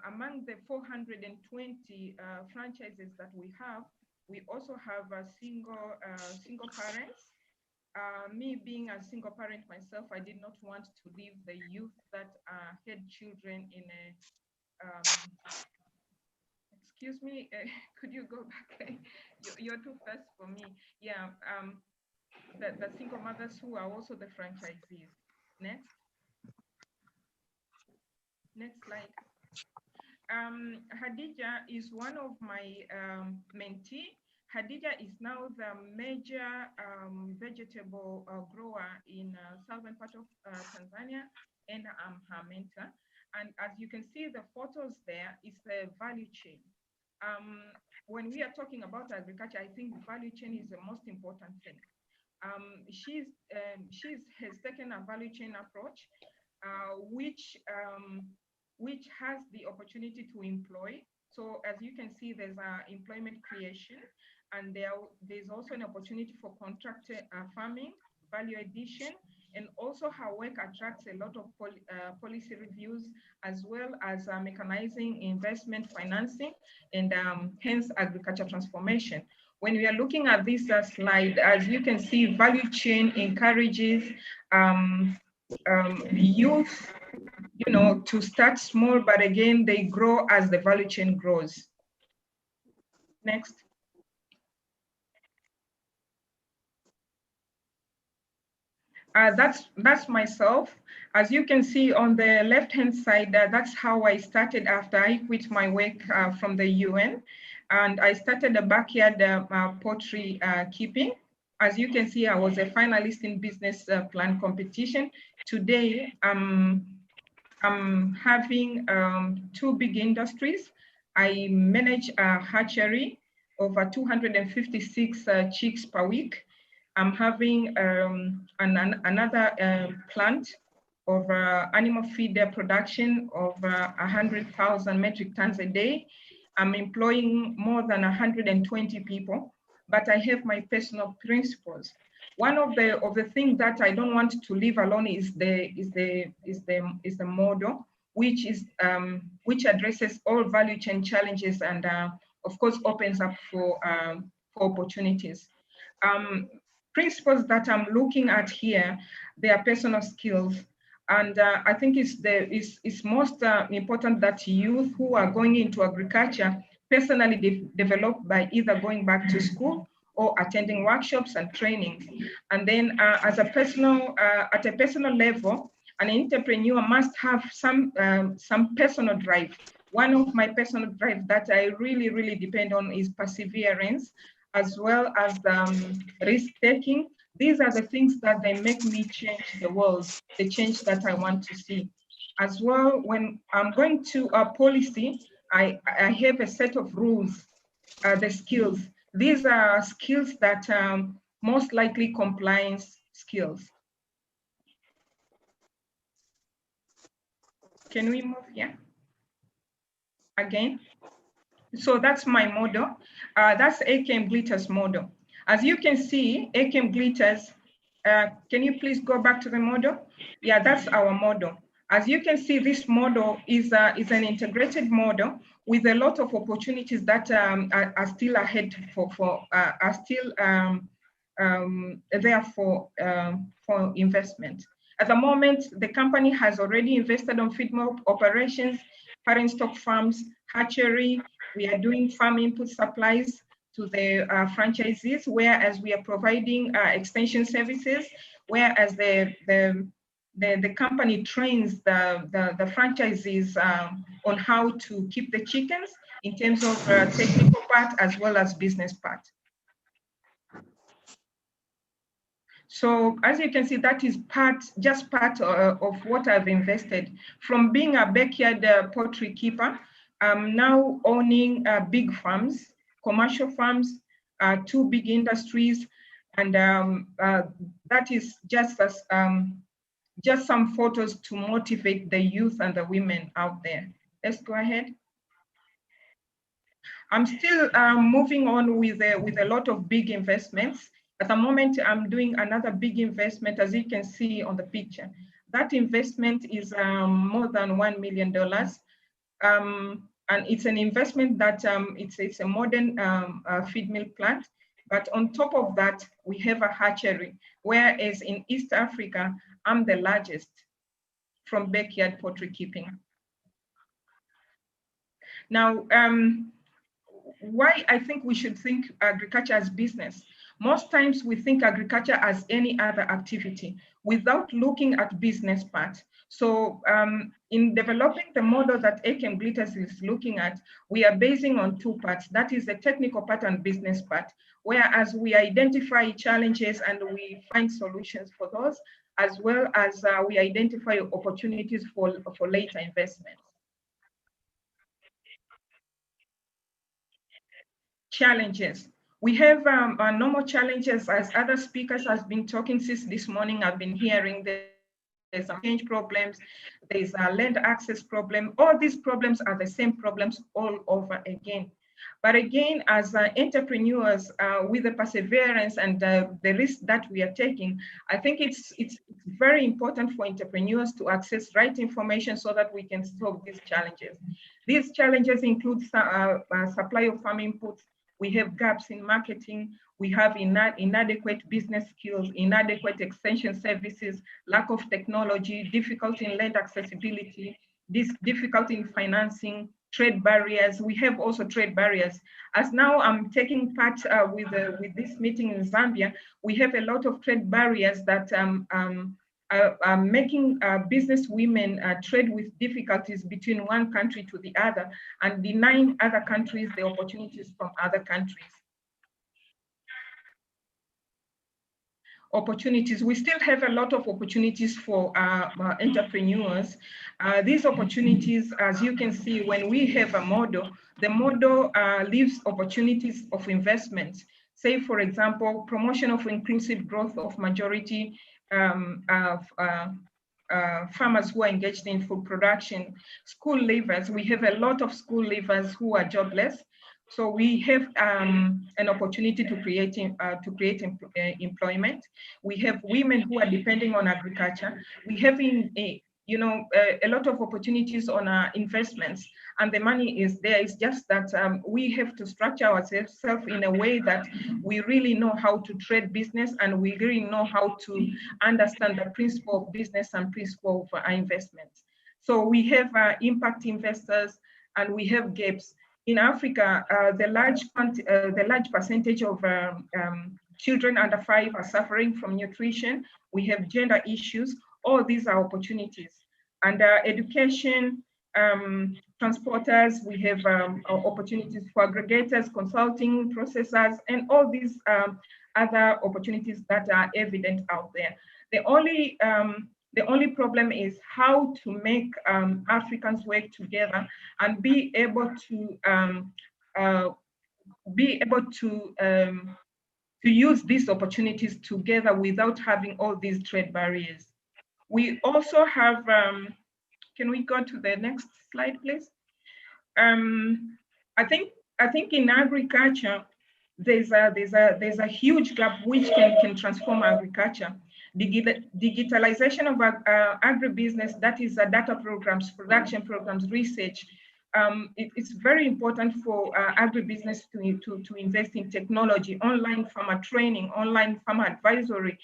Among the 420 franchises that we have, we also have single parents. Me being a single parent myself, I did not want to leave the youth that had children in a excuse me, could you go back? You're too fast for me. Yeah, the single mothers who are also the franchisees. Next. Next slide. Hadija is one of my mentee. Hadija is now the major vegetable grower in southern part of Tanzania, and I'm her mentor. And as you can see, the photos there is the value chain. When we are talking about agriculture, I think value chain is the most important thing. She has taken a value chain approach, which has the opportunity to employ. So as you can see, there's employment creation, and there's also an opportunity for contract farming, value addition, and also her work attracts a lot of policy reviews, as well as mechanizing investment financing, and hence agriculture transformation. When we are looking at this slide, as you can see, value chain encourages youth, to start small, but again, they grow as the value chain grows. Next. That's myself. As you can see on the left-hand side, that's how I started after I quit my work from the UN. And I started a backyard poultry keeping. As you can see, I was a finalist in business plan competition. Today, I'm having 2 big industries. I manage a hatchery over 256 chicks per week. I'm having another plant of animal feed production of 100,000 metric tons a day. I'm employing more than 120 people, but I have my personal principles. One of the things that I don't want to leave alone is the model, which addresses all value chain challenges and of course opens up for opportunities. Principles that I'm looking at here, they are personal skills. And I think it's most important that youth who are going into agriculture personally develop by either going back to school or attending workshops and trainings. And then at a personal level, an entrepreneur must have some personal drive. One of my personal drive that I really, really depend on is perseverance, as well as risk-taking. These are the things that they make me change the world, the change that I want to see. As well, when I'm going to a policy, I have a set of rules, the skills. These are skills that most likely compliance skills. Can we move here? Again. So that's my model. That's AKM Glitters model. As you can see, AKM Glitters, can you please go back to the model? Yeah, that's our model. As you can see, this model is an integrated model with a lot of opportunities that are still ahead are still there for investment. At the moment, the company has already invested on feed mill operations, parent stock farms, hatchery. We are doing farm input supplies to the franchisees, whereas we are providing extension services, whereas the company trains the franchisees on how to keep the chickens in terms of technical part as well as business part. So as you can see, that is just part of what I've invested. From being a backyard poultry keeper, I'm now owning big farms, commercial farms, 2 big industries, and that is just some photos to motivate the youth and the women out there. Let's go ahead. I'm still moving on with a lot of big investments. At the moment, I'm doing another big investment, as you can see on the picture. That investment is more than $1 million. And it's an investment that it's a modern feed mill plant. But on top of that, we have a hatchery, whereas in East Africa, I'm the largest from backyard poultry keeping. Now, why I think we should think agriculture as business. Most times we think agriculture as any other activity without looking at business part. So in developing the model that AKM Glitters is looking at, we are basing on two parts. That is the technical part and business part, whereas we identify challenges and we find solutions for those, as well as we identify opportunities for later investments. Challenges. We have normal challenges, as other speakers have been talking since this morning. I've been hearing there's some change problems, there's a land access problem. All these problems are the same problems all over again. But again, as entrepreneurs, with the perseverance and the risk that we are taking, I think it's very important for entrepreneurs to access right information so that we can solve these challenges. These challenges include supply of farm inputs. We have gaps in marketing. We have inadequate business skills, inadequate extension services, lack of technology, difficulty in land accessibility, difficulty in financing, trade barriers. We have also trade barriers. As now I'm taking part with this meeting in Zambia, we have a lot of trade barriers that are making business women trade with difficulties between one country to the other and denying other countries the opportunities from other countries. Opportunities. We still have a lot of opportunities for entrepreneurs. These opportunities, as you can see, when we have a model, the model leaves opportunities of investment. Say, for example, promotion of inclusive growth of majority farmers who are engaged in food production. School leavers, we have a lot of school leavers who are jobless. So we have an opportunity to create employment. We have women who are depending on agriculture. We have a lot of opportunities on our investments, and the money is there. It's just that we have to structure ourselves in a way that we really know how to trade business, and we really know how to understand the principle of business and principle of investments. So we have impact investors, and we have gaps. In Africa, the large percentage of children under 5 are suffering from nutrition. We have gender issues. All these are opportunities. And education, transporters, we have opportunities for aggregators, consulting, processors, and all these other opportunities that are evident out there. The only problem is how to make Africans work together and be able to use these opportunities together without having all these trade barriers. We also have, can we go to the next slide, please? I think in agriculture, there's a huge gap which can transform agriculture. Digitalization of agribusiness, that is data programs, production programs, research. It's very important for agribusiness to invest in technology, online farmer training, online farmer advisory,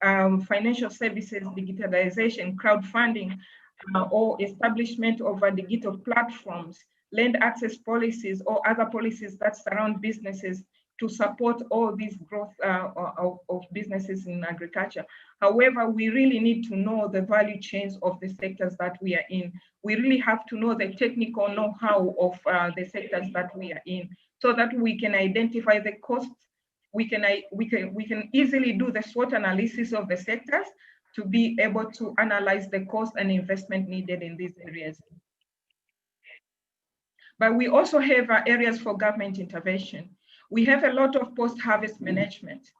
financial services, digitalization, crowdfunding, or establishment of digital platforms, land access policies, or other policies that surround businesses to support all these growth of businesses in agriculture. However, we really need to know the value chains of the sectors that we are in. We really have to know the technical know-how of the sectors that we are in, so that we can identify the costs. We can easily do the SWOT analysis of the sectors to be able to analyze the cost and investment needed in these areas. But we also have areas for government intervention. We have a lot of post-harvest management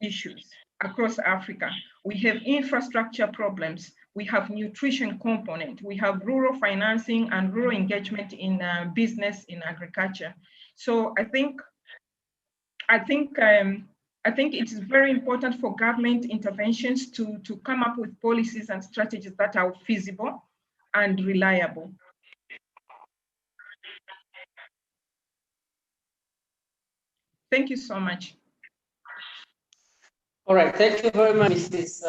issues across Africa. We have infrastructure problems. We have nutrition component. We have rural financing and rural engagement in business in agriculture. So I think it is very important for government interventions to come up with policies and strategies that are feasible and reliable. Thank you so much. All right, thank you very much, Mrs.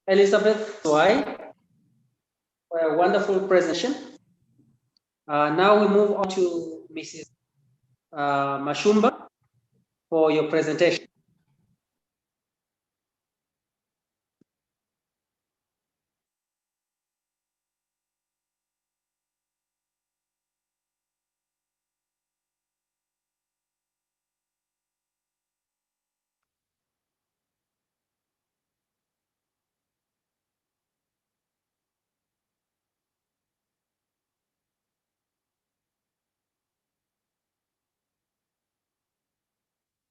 Elizabeth Swai, for a wonderful presentation. Now we move on to Mrs. Mashumba for your presentation.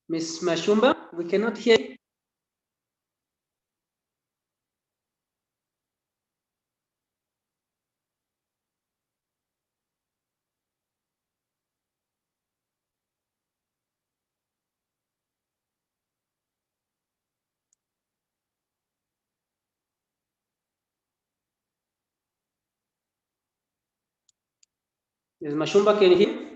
Ms. Mashumba, we cannot hear you. Ms. Mashumba, can you hear?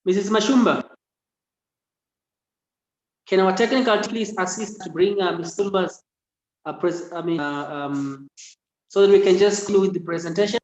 Mrs. Mashumba, can our technical team please assist to bring Ms. Silva's so that we can just conclude the presentation?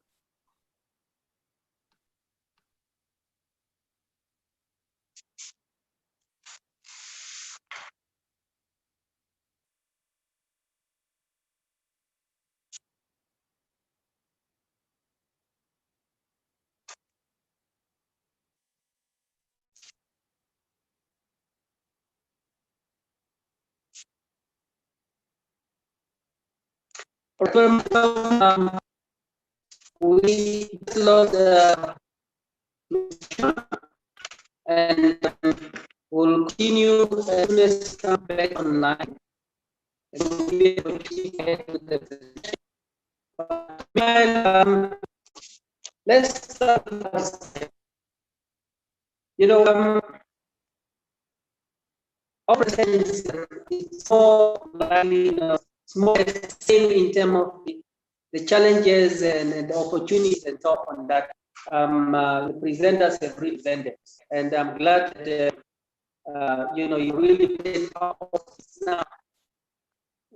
We load and we'll continue as soon as come back online. And we'll be able to get to the let's start. Our presentation is more likely, it's more same in terms of the challenges and the opportunities and so on that the presenters have presented. And I'm glad that you really played out now.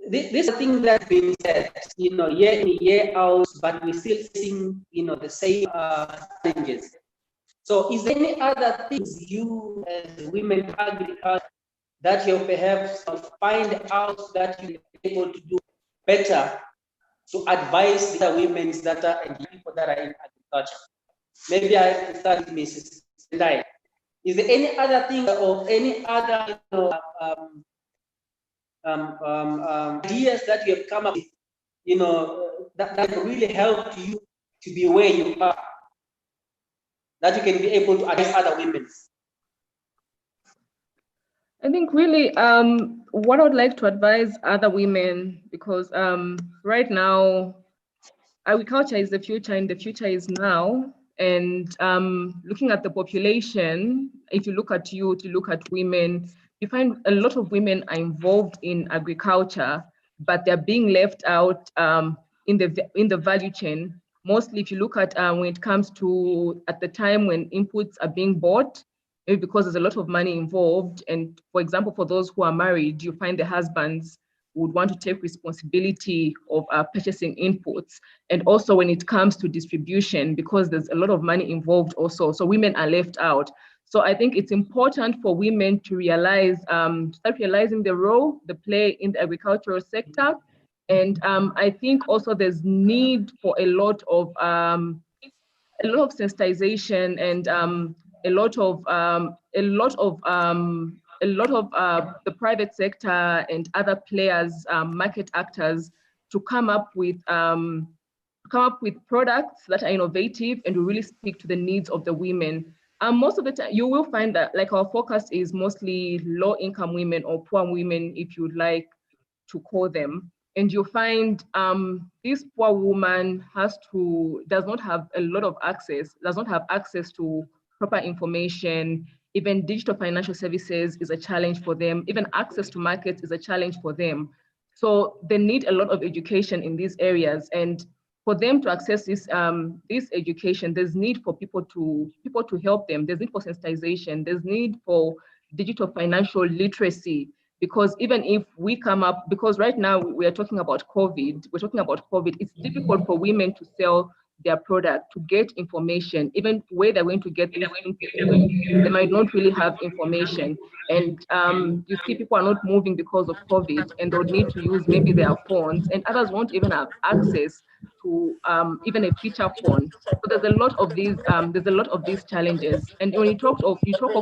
This thing that's been said, year in, year out, but we're still seeing, the same challenges. So is there any other things you as women in agriculture that you perhaps find out that you're able to do better to advise the women that are and people that are in agriculture? Maybe I can start with Mrs. Sendai. Is there any other thing or any other ideas that you have come up with, that really helped you to be where you are, that you can be able to advise other women? I think really what I would like to advise other women, because right now agriculture is the future and the future is now. And looking at the population, if you look at youth, you look at women, you find a lot of women are involved in agriculture, but they're being left out in the value chain. Mostly if you look at when it comes to at the time when inputs are being bought, maybe because there's a lot of money involved. And for example, for those who are married, you find the husbands would want to take responsibility of purchasing inputs. And also when it comes to distribution, because there's a lot of money involved also, so women are left out. So I think it's important for women to realize, start realizing the role they play in the agricultural sector. And I think also there's need for a lot of sensitization and a lot of the private sector and other players, market actors, to come up with products that are innovative and will really speak to the needs of the women. Most of the time, you will find that like our focus is mostly low-income women or poor women, if you'd like to call them. And you find this poor woman does not have access to proper information. Even digital financial services is a challenge for them. Even access to markets is a challenge for them. So they need a lot of education in these areas. And for them to access this education, there's need for people to help them. There's need for sensitization. There's need for digital financial literacy. Because even if we come up, because right now we are talking about COVID, it's difficult for women to sell their product, to get information, even where they're going to get this information, they might not really have information. And you see people are not moving because of COVID, and they'll need to use maybe their phones, and others won't even have access to even a feature phone. So there's a lot of these challenges. And when you talk of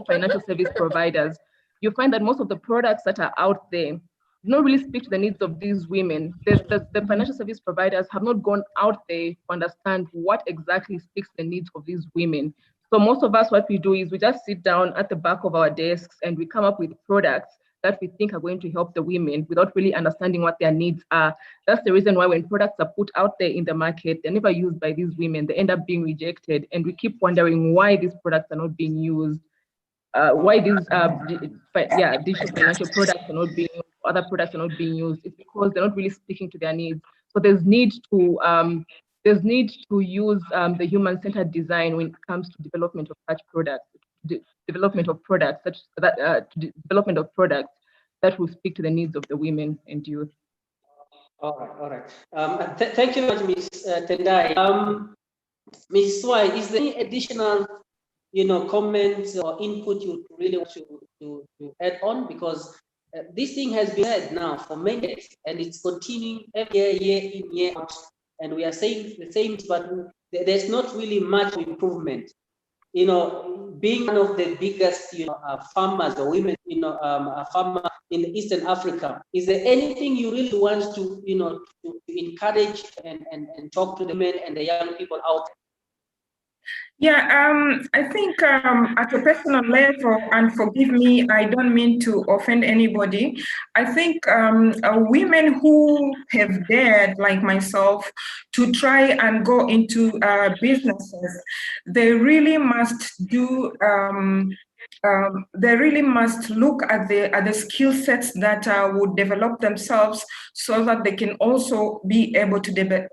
financial service providers, you find that most of the products that are out there do not really speak to the needs of these women. The financial service providers have not gone out there to understand what exactly speaks to the needs of these women. So most of us, what we do is we just sit down at the back of our desks and we come up with products that we think are going to help the women without really understanding what their needs are. That's the reason why when products are put out there in the market, they're never used by these women. They end up being rejected. And we keep wondering why these products are not being used. Why these digital financial products are not being used, other products are not being used. It's because they're not really speaking to their needs. So there's need to use the human-centered design when it comes to development of such products, development of products that will speak to the needs of the women and youth. All right. Thank you very much, Ms. Tendai. Ms. Swai, is there any additional comments or input you really want to add on? Because this thing has been said now for many years, and it's continuing every year in, year out, and we are saying the same, but there's not really much improvement. Being one of the biggest farmers or women, farmer in Eastern Africa, is there anything you really want to to encourage and talk to the men and the young people out there? Yeah, I think at a personal level, and forgive me, I don't mean to offend anybody. I think women who have dared, like myself, to try and go into businesses, they really must do. They really must look at the skill sets that would develop themselves, so that they can also be able to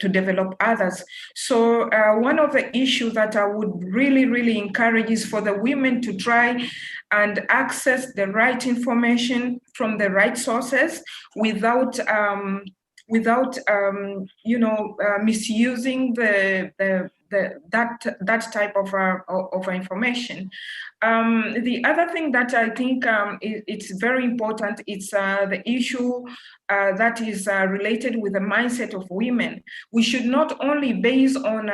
develop others. So one of the issues that I would really encourage is for the women to try and access the right information from the right sources without misusing that type of information. The other thing that I think it's very important, it's the issue that is related with the mindset of women. We should not only base on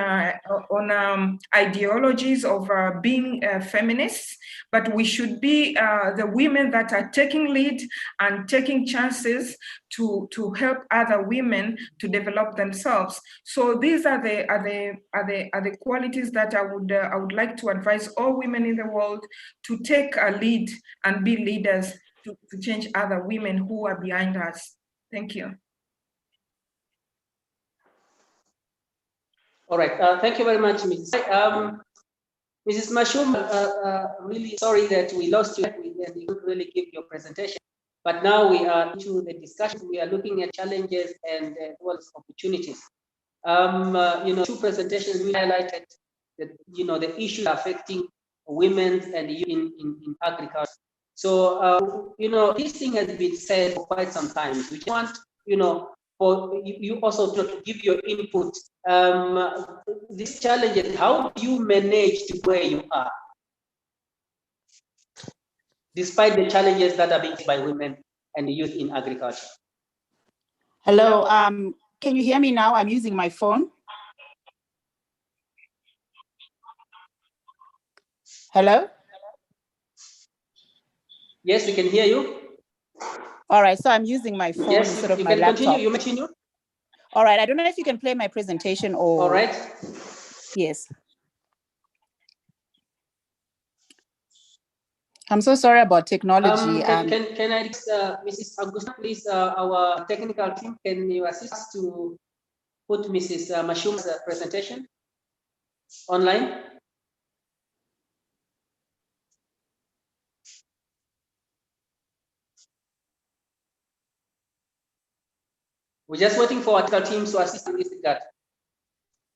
ideologies of being feminists, but we should be the women that are taking lead and taking chances to help other women to develop themselves. So these are the qualities that I would like to advise all women in the world to take a lead and be leaders to change other women who are behind us. Thank you. All right. Thank you very much, Mrs. Mrs. Mashum, really sorry that we lost you and you couldn't really give your presentation. But now we are into the discussion. We are looking at challenges and opportunities. Two presentations we highlighted that the issues affecting women and youth in agriculture. So this thing has been said for quite some time. We want you know, for you also to give your input. These challenges, how do you manage to where you are, despite the challenges that are being faced by women and youth in agriculture? Hello, can you hear me now? I'm using my phone. Hello? Yes, we can hear you. All right, so I'm using my phone Yes, instead of you my can laptop. continue. You continue. All right, I don't know if you can play my presentation or... All right. Yes. I'm so sorry about technology. Can I, Mrs. Augusta, please, our technical team, can you assist us to put Mrs. Mashuma's presentation online? We're just waiting for our technical team to assist in this regard.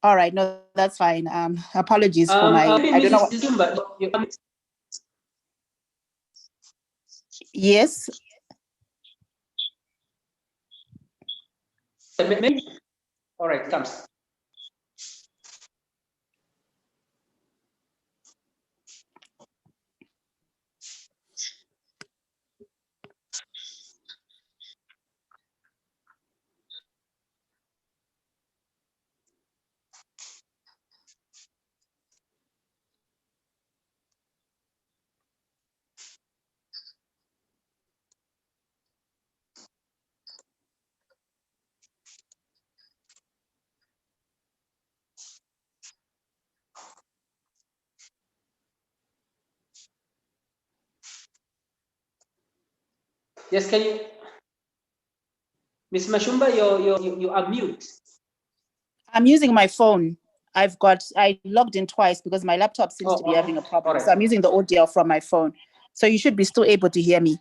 All right, no, that's fine. Apologies for my... I don't know. Yes. All right, comes. Yes, can you, Ms. Mashumba, you are mute. I'm using my phone. I logged in twice because my laptop seems to be having a problem. Right. So I'm using the audio from my phone. So you should be still able to hear me.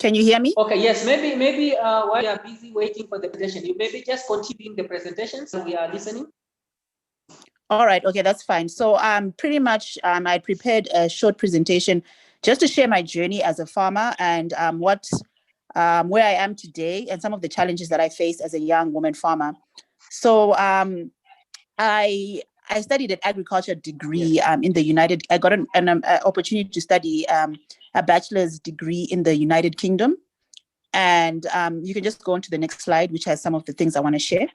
Can you hear me? Okay, yes, maybe while you are busy waiting for the presentation, you maybe just continue the presentation so we are listening. All right, okay, that's fine. So pretty much I prepared a short presentation just to share my journey as a farmer and where I am today and some of the challenges that I faced as a young woman farmer. So I studied an agriculture degree in the United. I got an opportunity to study a bachelor's degree in the United Kingdom. And you can just go on to the next slide, which has some of the things I want to share.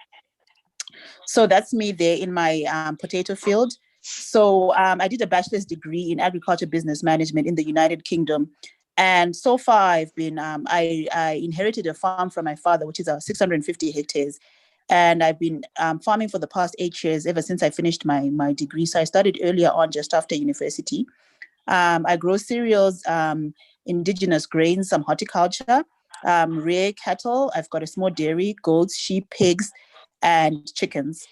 So that's me there in my potato field. So I did a bachelor's degree in agriculture business management in the United Kingdom. And so far I've been, I inherited a farm from my father, which is 650 hectares. And I've been farming for the past 8 years, ever since I finished my degree. So I started earlier on, just after university. I grow cereals, indigenous grains, some horticulture, rear cattle. I've got a small dairy, goats, sheep, pigs, and chickens.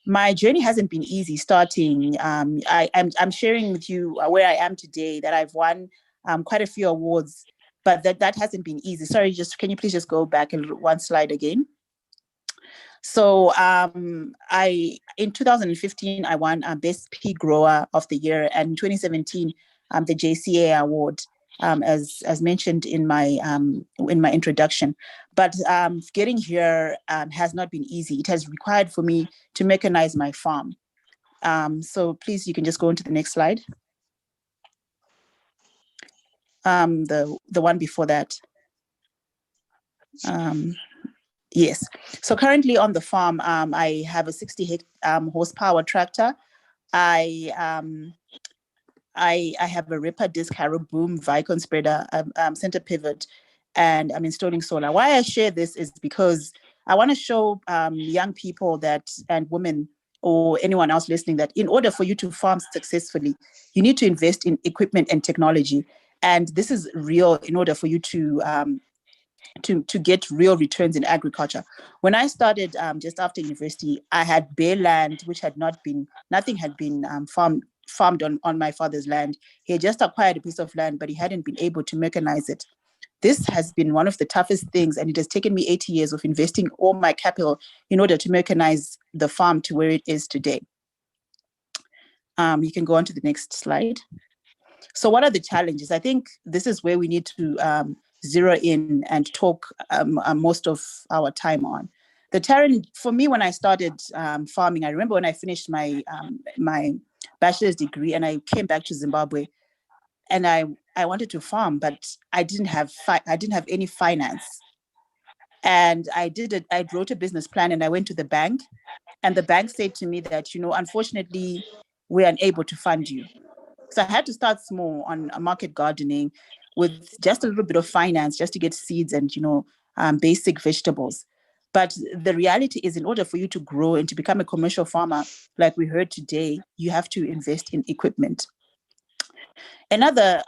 My journey hasn't been easy starting. I'm sharing with you where I am today, that I've won quite a few awards, but that hasn't been easy. Sorry, can you please just go back one slide again? So in 2015, I won Best Pea Grower of the Year, and in 2017, the JCA Award, as mentioned in my introduction. But getting here has not been easy. It has required for me to mechanize my farm. So please, you can just go into the next slide. The one before that. Yes. So currently on the farm, I have a 60 horsepower tractor. I have a ripper disc harrow boom, Vicon spreader, center pivot, and I'm installing solar. Why I share this is because I want to show young people and women or anyone else listening that in order for you to farm successfully, you need to invest in equipment and technology. And this is real in order for you to get real returns in agriculture. When I started just after university, I had bare land, which nothing had been farmed on my father's land. He had just acquired a piece of land, but he hadn't been able to mechanize it. This has been one of the toughest things, and it has taken me 80 years of investing all my capital in order to mechanize the farm to where it is today. You can go on to the next slide. So what are the challenges? I think this is where we need to zero in and talk most of our time on. The terrain, for me, when I started farming, I remember when I finished my my bachelor's degree and I came back to Zimbabwe, and I wanted to farm, but I didn't have any finance. And I wrote a business plan and I went to the bank, and the bank said to me that, unfortunately, we're unable to fund you. So I had to start small on market gardening with just a little bit of finance just to get seeds and, basic vegetables. But the reality is, in order for you to grow and to become a commercial farmer, like we heard today, you have to invest in equipment. Another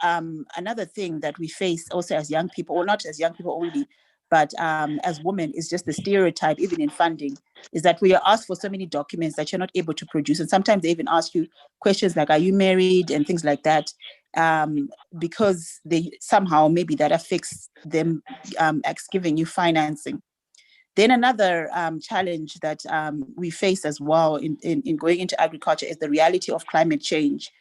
thing that we face also as young people, or not as young people only, but as women, is just the stereotype, even in funding, is that we are asked for so many documents that you're not able to produce. And sometimes they even ask you questions like, are you married, and things like that, because they somehow, maybe that affects them giving you financing. Then another challenge that we face as well in going into agriculture is the reality of climate change.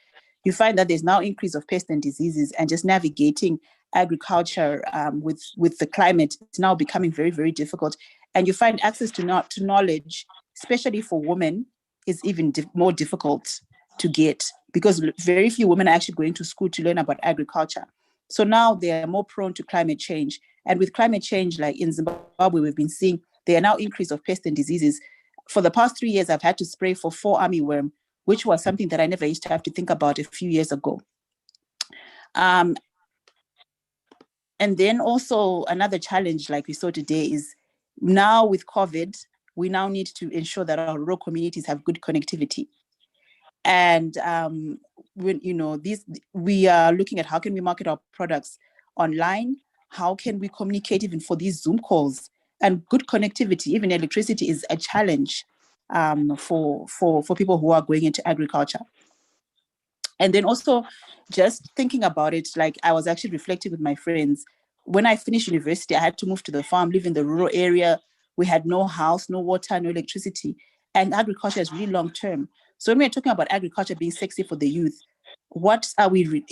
You find that there's now increase of pests and diseases, and just navigating agriculture with the climate is now becoming very, very difficult. And you find access to knowledge, especially for women, is even more difficult to get, because very few women are actually going to school to learn about agriculture. So now they are more prone to climate change. And with climate change, like in Zimbabwe, we've been seeing there are now increase of pests and diseases. For the past 3 years, I've had to spray for 4 armyworm, which was something that I never used to have to think about a few years ago. And then also another challenge, like we saw today, is now with COVID, we now need to ensure that our rural communities have good connectivity. And when we are looking at how can we market our products online, how can we communicate even for these Zoom calls, and good connectivity, even electricity, is a challenge for people who are going into agriculture. And then also just thinking about it, like I was actually reflecting with my friends. When I finished university, I had to move to the farm, live in the rural area. We had no house, no water, no electricity. And agriculture is really long term. So when we're talking about agriculture being sexy for the youth, what are we,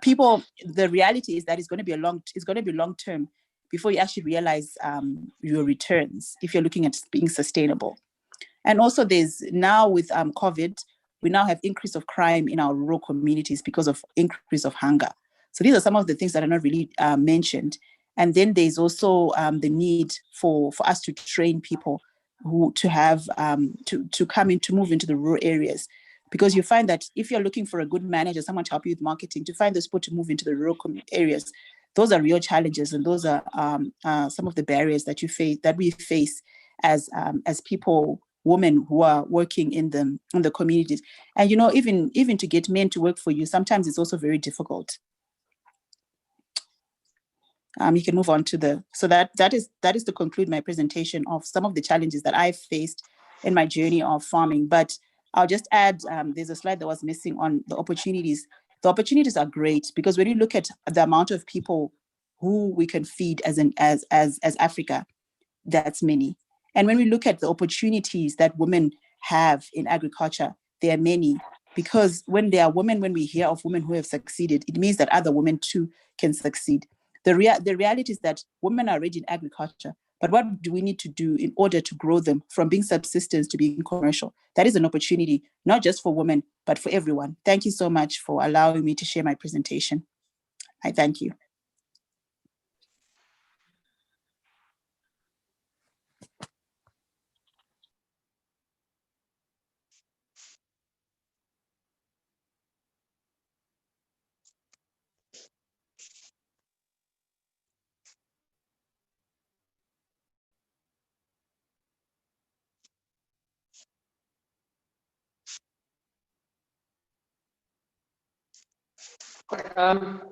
people, the reality is that it's going to be long term before you actually realize your returns, if you're looking at being sustainable. And also there's now with COVID, we now have increase of crime in our rural communities because of increase of hunger. So these are some of the things that are not really mentioned. And then there's also the need for us to train people who to have to come in, to move into the rural areas, because you find that if you're looking for a good manager, someone to help you with marketing, to find those people to move into the rural areas, those are real challenges, and those are some of the barriers that we face as people, women who are working in the communities. And even to get men to work for you, sometimes it's also very difficult. You can move on to so that is to conclude my presentation of some of the challenges that I've faced in my journey of farming. But I'll just add, there's a slide that was missing on the opportunities. The opportunities are great, because when you look at the amount of people who we can feed as Africa, that's many. And when we look at the opportunities that women have in agriculture, there are many, because when there are women, when we hear of women who have succeeded, it means that other women too can succeed. The reality is that women are already in agriculture, but what do we need to do in order to grow them from being subsistence to being commercial? That is an opportunity, not just for women, but for everyone. Thank you so much for allowing me to share my presentation. I thank you.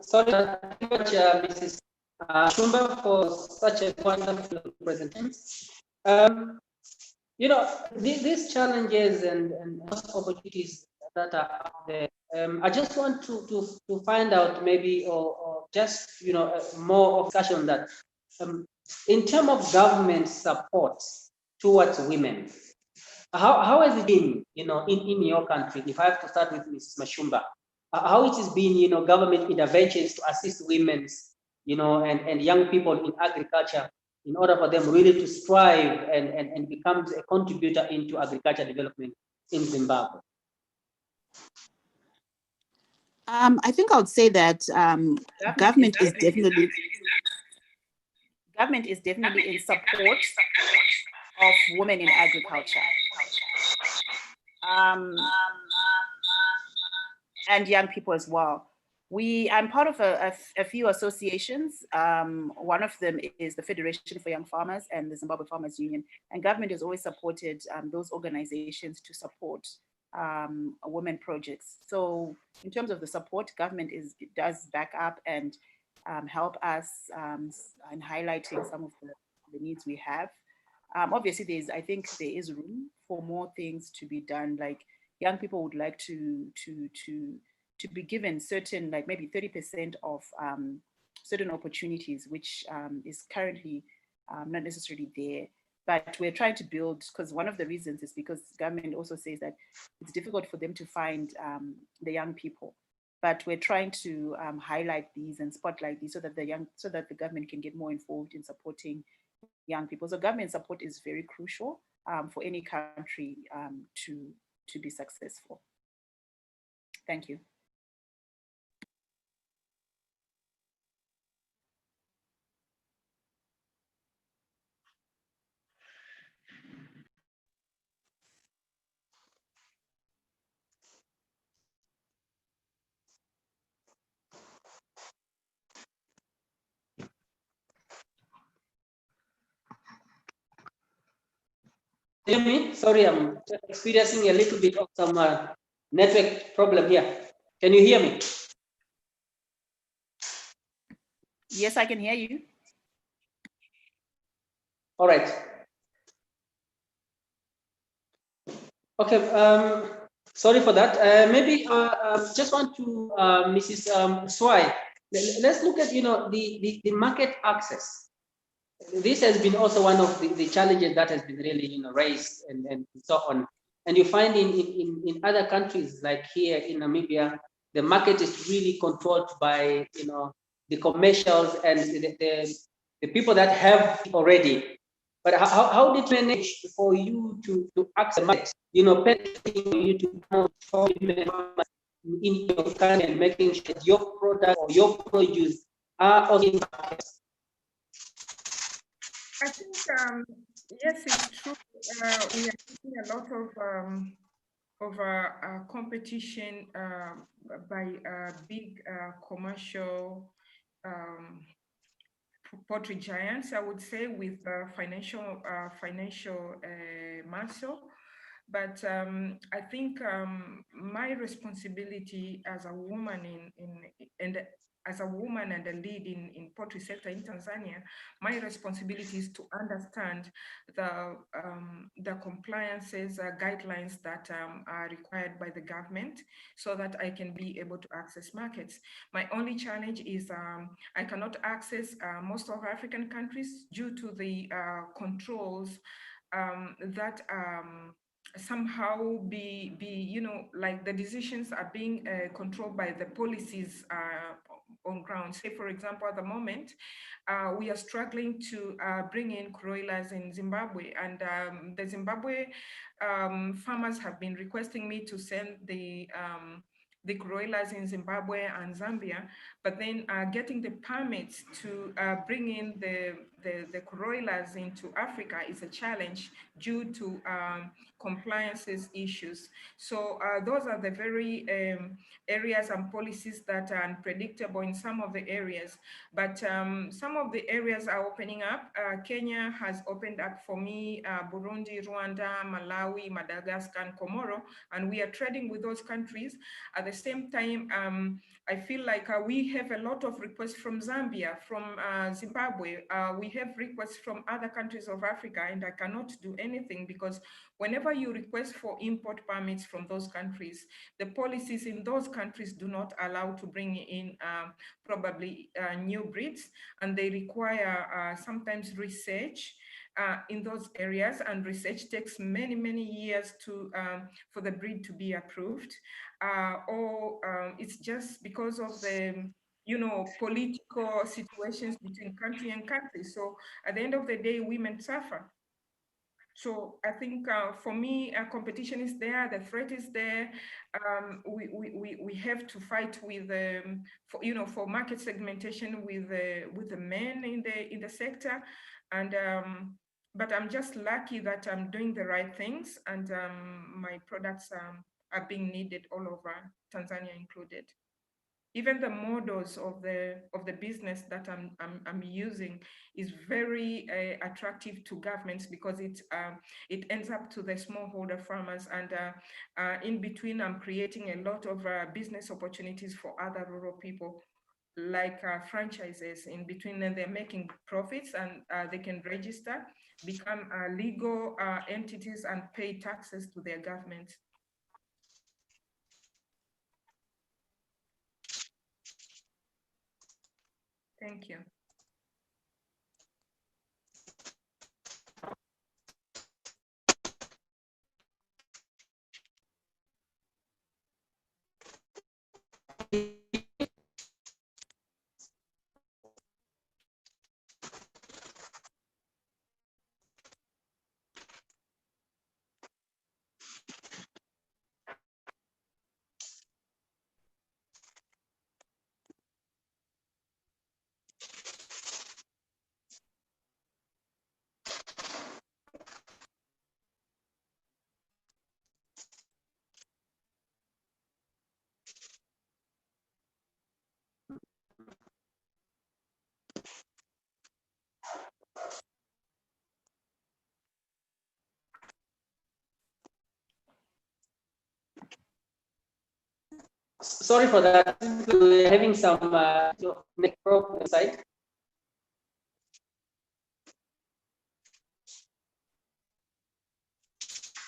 Sorry very much, Mrs. Shumba, for such a wonderful presentation. These challenges and opportunities that are out there, I just want to find out maybe, or just, more of discussion on that. In terms of government support towards women, how has it been, in your country? If I have to start with Mrs. Mashumba, how it has been, government interventions to assist women and young people in agriculture, in order for them really to strive and become a contributor into agriculture development in Zimbabwe? I think I would say that government is definitely in support of women in agriculture. And young people as well. I'm part of a few associations. One of them is the Federation for Young Farmers and the Zimbabwe Farmers Union. And government has always supported those organizations to support women projects. So in terms of the support, government does back up and help us in highlighting some of the needs we have. Obviously, I think there is room for more things to be done. Like young people would like to be given certain, like maybe 30% of certain opportunities, which is currently not necessarily there. But we're trying to build, because one of the reasons is because government also says that it's difficult for them to find the young people. But we're trying to highlight these and spotlight these so that the government can get more involved in supporting young people. So government support is very crucial for any country to be successful. Thank you. Hear me? Sorry, I'm experiencing a little bit of some network problem here. Can you hear me? Yes, I can hear you. All right. Okay. Sorry for that. Maybe just want to Mrs. Swai. Let's look at the market access. This has been also one of the challenges that has been really raised and so on. And you find in other countries like here in Namibia, the market is really controlled by the commercials and the people that have already. But how did you manage for you to access the market? You to promote in your country and making sure that your product or your produce are also in markets. I think, yes, it's true. We are seeing a lot of competition by big commercial poultry giants, I would say, with financial muscle. But I think my responsibility as a woman as a woman and a lead in poultry sector in Tanzania, my responsibility is to understand the compliances guidelines that are required by the government so that I can be able to access markets. My only challenge is I cannot access most of African countries due to the controls that somehow like the decisions are being controlled by the policies on ground. Say, for example, at the moment, we are struggling to bring in broilers in Zimbabwe, and the Zimbabwe farmers have been requesting me to send the broilers in Zimbabwe and Zambia, but then getting the permits to bring in the broilers into Africa is a challenge due to compliances issues. So those are the very areas and policies that are unpredictable in some of the areas, but some of the areas are opening up. Kenya has opened up for me, Burundi, Rwanda, Malawi, Madagascar, and Comoro, and we are trading with those countries. At the same time, I feel like we have a lot of requests from Zambia, from Zimbabwe. We have requests from other countries of Africa, and I cannot do anything because whenever you request for import permits from those countries, the policies in those countries do not allow to bring in probably new breeds, and they require sometimes research in those areas, and research takes many, many years for the breed to be approved. Or it's just because of the political situations between country and country. So at the end of the day, women suffer. So I think for me, competition is there, the threat is there. We have to fight with, for market segmentation with the men in the sector, and but I'm just lucky that I'm doing the right things, and my products are being needed all over, Tanzania included. Even the models of the business that I'm using is very attractive to governments, because it ends up to the smallholder farmers, and in between I'm creating a lot of business opportunities for other rural people, like franchises in between, and they're making profits, and they can register, become legal entities, and pay taxes to their government. Thank you. Sorry for that. We're having some net problem side.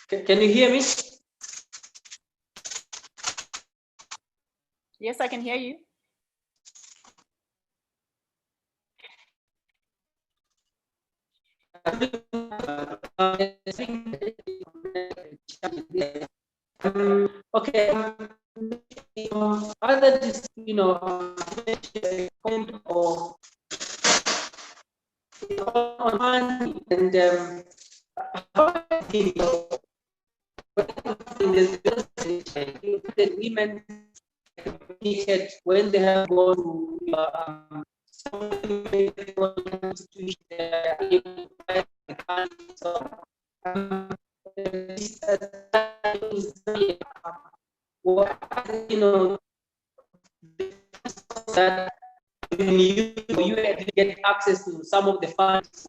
Can you hear me? Yes, I can hear you. Okay. Other, or on and the women when they have gone that you get access to some of the funds.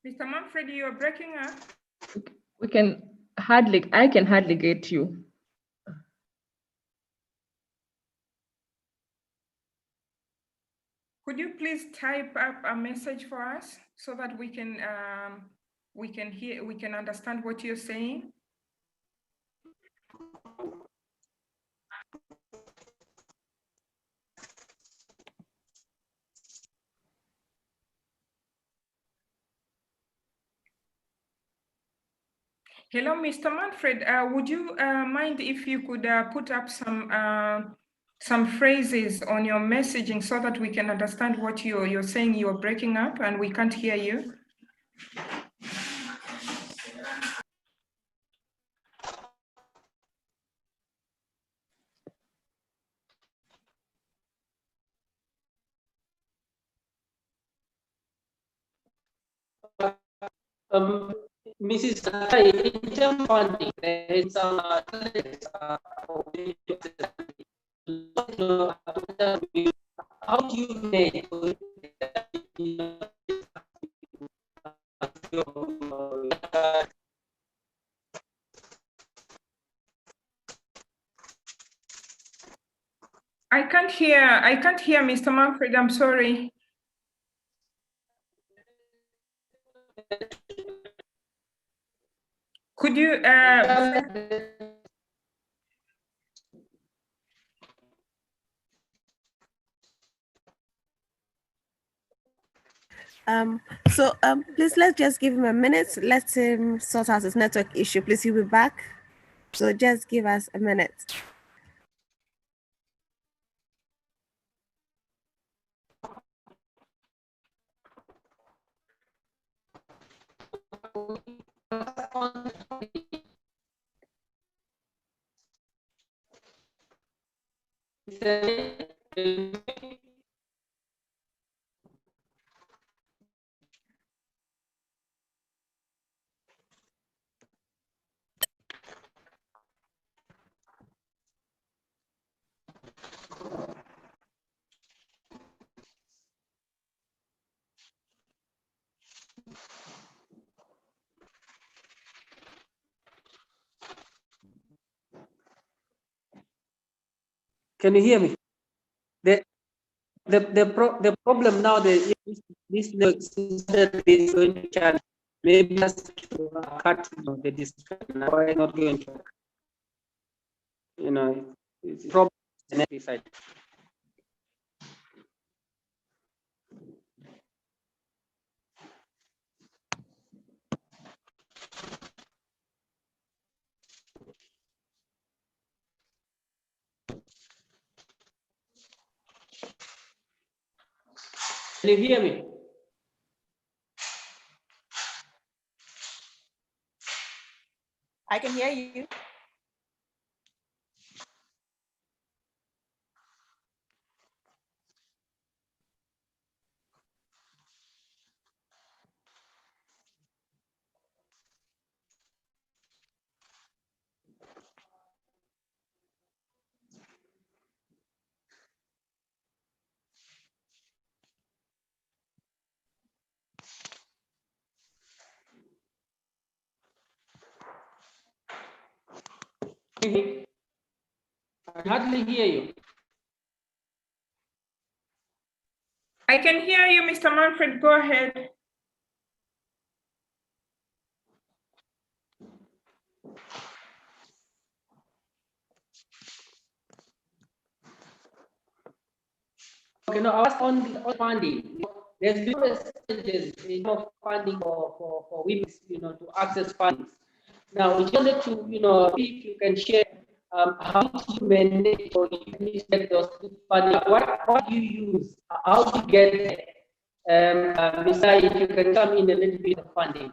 Mr. Manfred, you're breaking up. I can hardly get you. Could you please type up a message for us so that we can understand what you're saying? Hello, Mr. Manfred. Would you mind if you could put up some phrases on your messaging so that we can understand what you're saying? You're breaking up and we can't hear you. Mrs. in terms of funding, there is how do you make I can't hear Mr. Manfred, I'm sorry. Could you please let's just give him a minute. Let him sort out his network issue. Please, he'll be back. So just give us a minute. Can you hear me? The problem now, this network is going to charge. Maybe just to cut the discussion. Why not going to? It's a problem. Side. Can you hear me? I can hear you. I hardly hear you. I can hear you, Mr. Manfred, go ahead. Okay, no, I was on funding. There's been challenges in funding for women, to access funding. Now, we just wanted to, if you can share how do you manage or you get those funding? What do you use? How do you get there? Besides, if you can come in a little bit of funding.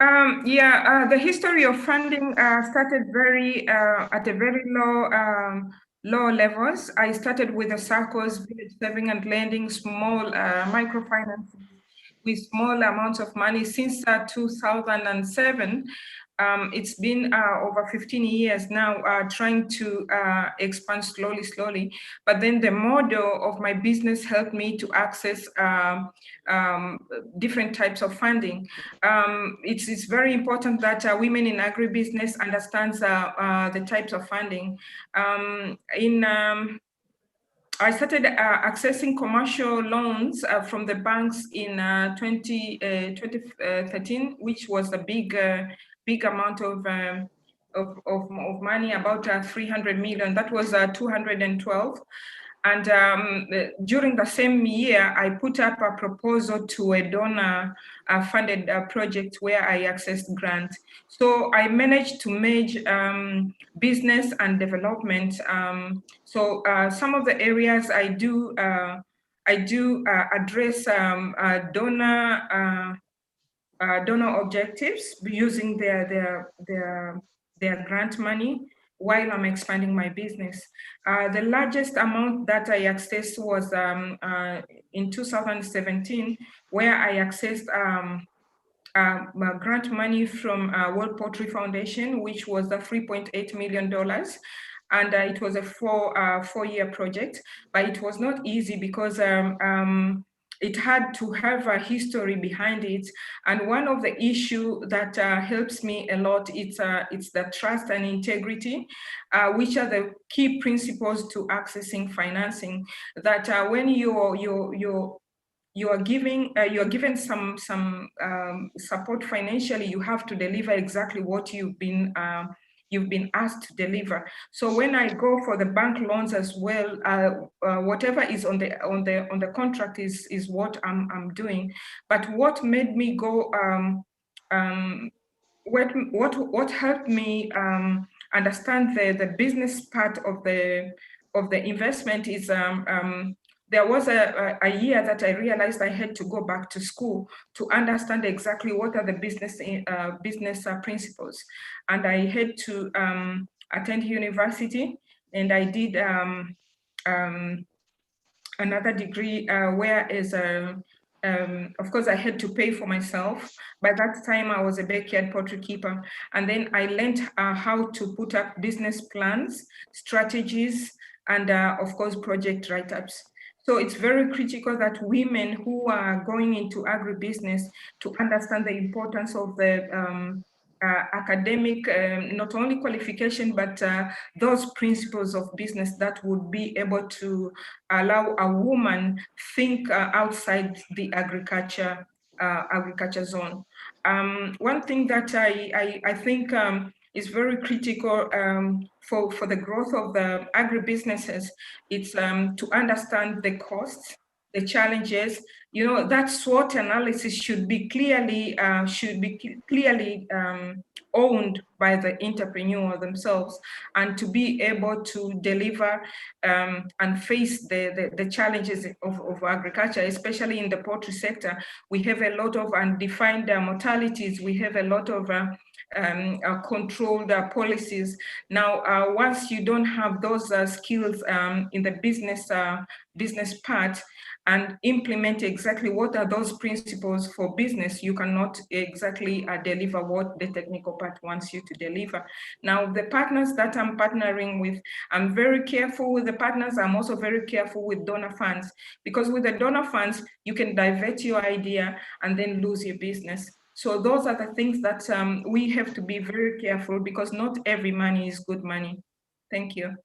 The history of funding started at a very low levels. I started with the SACCOs, village saving and lending, small microfinance with small amounts of money since 2007. It's been over 15 years now, trying to expand slowly. But then the model of my business helped me to access different types of funding. It's very important that women in agribusiness understands the types of funding. I started accessing commercial loans from the banks in 2013, which was a big amount of money, about 300 million. That was 212. And during the same year, I put up a proposal to a donor-funded project where I accessed grant. So I managed to merge business and development. So some of the areas I do address donor objectives using their grant money while I'm expanding my business. The largest amount that I accessed was in 2017, where I accessed grant money from World Poultry Foundation, which was $3.8 million. And it was a four-year project, but it was not easy because it had to have a history behind it. And one of the issue that helps me a lot, it's the trust and integrity, which are the key principles to accessing financing. That when you are given some support financially, you have to deliver exactly what you've been asked to deliver. So when I go for the bank loans as well, whatever is on the contract is what I'm doing. But what made me go, what helped me understand the business part of the investment is there was a year that I realized I had to go back to school to understand exactly what are the business principles. And I had to attend university, and I did another degree where of course, I had to pay for myself. By that time, I was a backyard poultry keeper. And then I learned how to put up business plans, strategies, and of course, project write-ups. So it's very critical that women who are going into agribusiness to understand the importance of the academic, not only qualification, but those principles of business that would be able to allow a woman think outside the agriculture zone. One thing that I think is very critical for the growth of the agribusinesses, it's to understand the costs, the challenges. You know, that SWOT analysis should be clearly owned by the entrepreneur themselves, and to be able to deliver and face the challenges of agriculture, especially in the poultry sector. We have a lot of undefined mortalities. We have a lot of controlled policies. Now, once you don't have those skills in the business part, and implement exactly what are those principles for business, you cannot exactly deliver what the technical part wants you to deliver. Now, the partners that I'm partnering with, I'm very careful with the partners. I'm also very careful with donor funds, because with the donor funds, you can divert your idea and then lose your business. So those are the things that we have to be very careful, because not every money is good money. Thank you.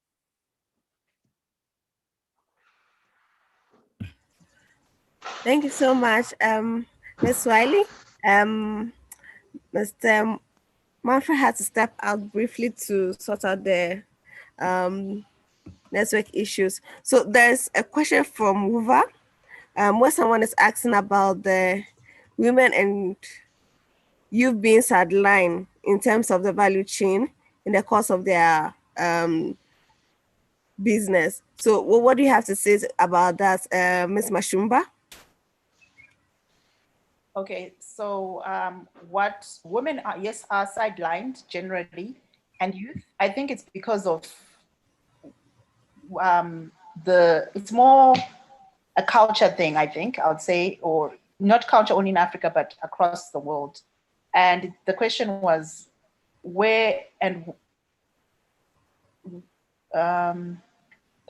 Thank you so much, Ms. Wiley. Mr. Manfred had to step out briefly to sort out the network issues. So there's a question from Wuva, where someone is asking about the women and youth being sidelined in terms of the value chain in the course of their business. So what do you have to say about that, Ms. Mashumba? Okay, so what women are, yes, are sidelined generally, and youth, I think it's because of it's more a culture thing, I think, I would say, or not culture only in Africa, but across the world. And the question was where and the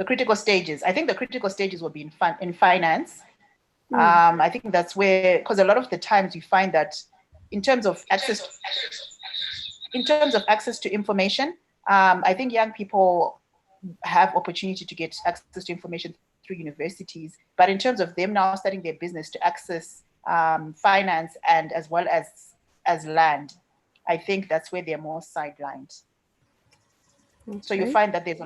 critical stages. I think the critical stages will be in finance. I think that's where, because a lot of the times you find that in terms of access to information, I think young people have opportunity to get access to information through universities, but in terms of them now starting their business to access finance and as well as land, I think that's where they're more sidelined. Okay. So you find that there's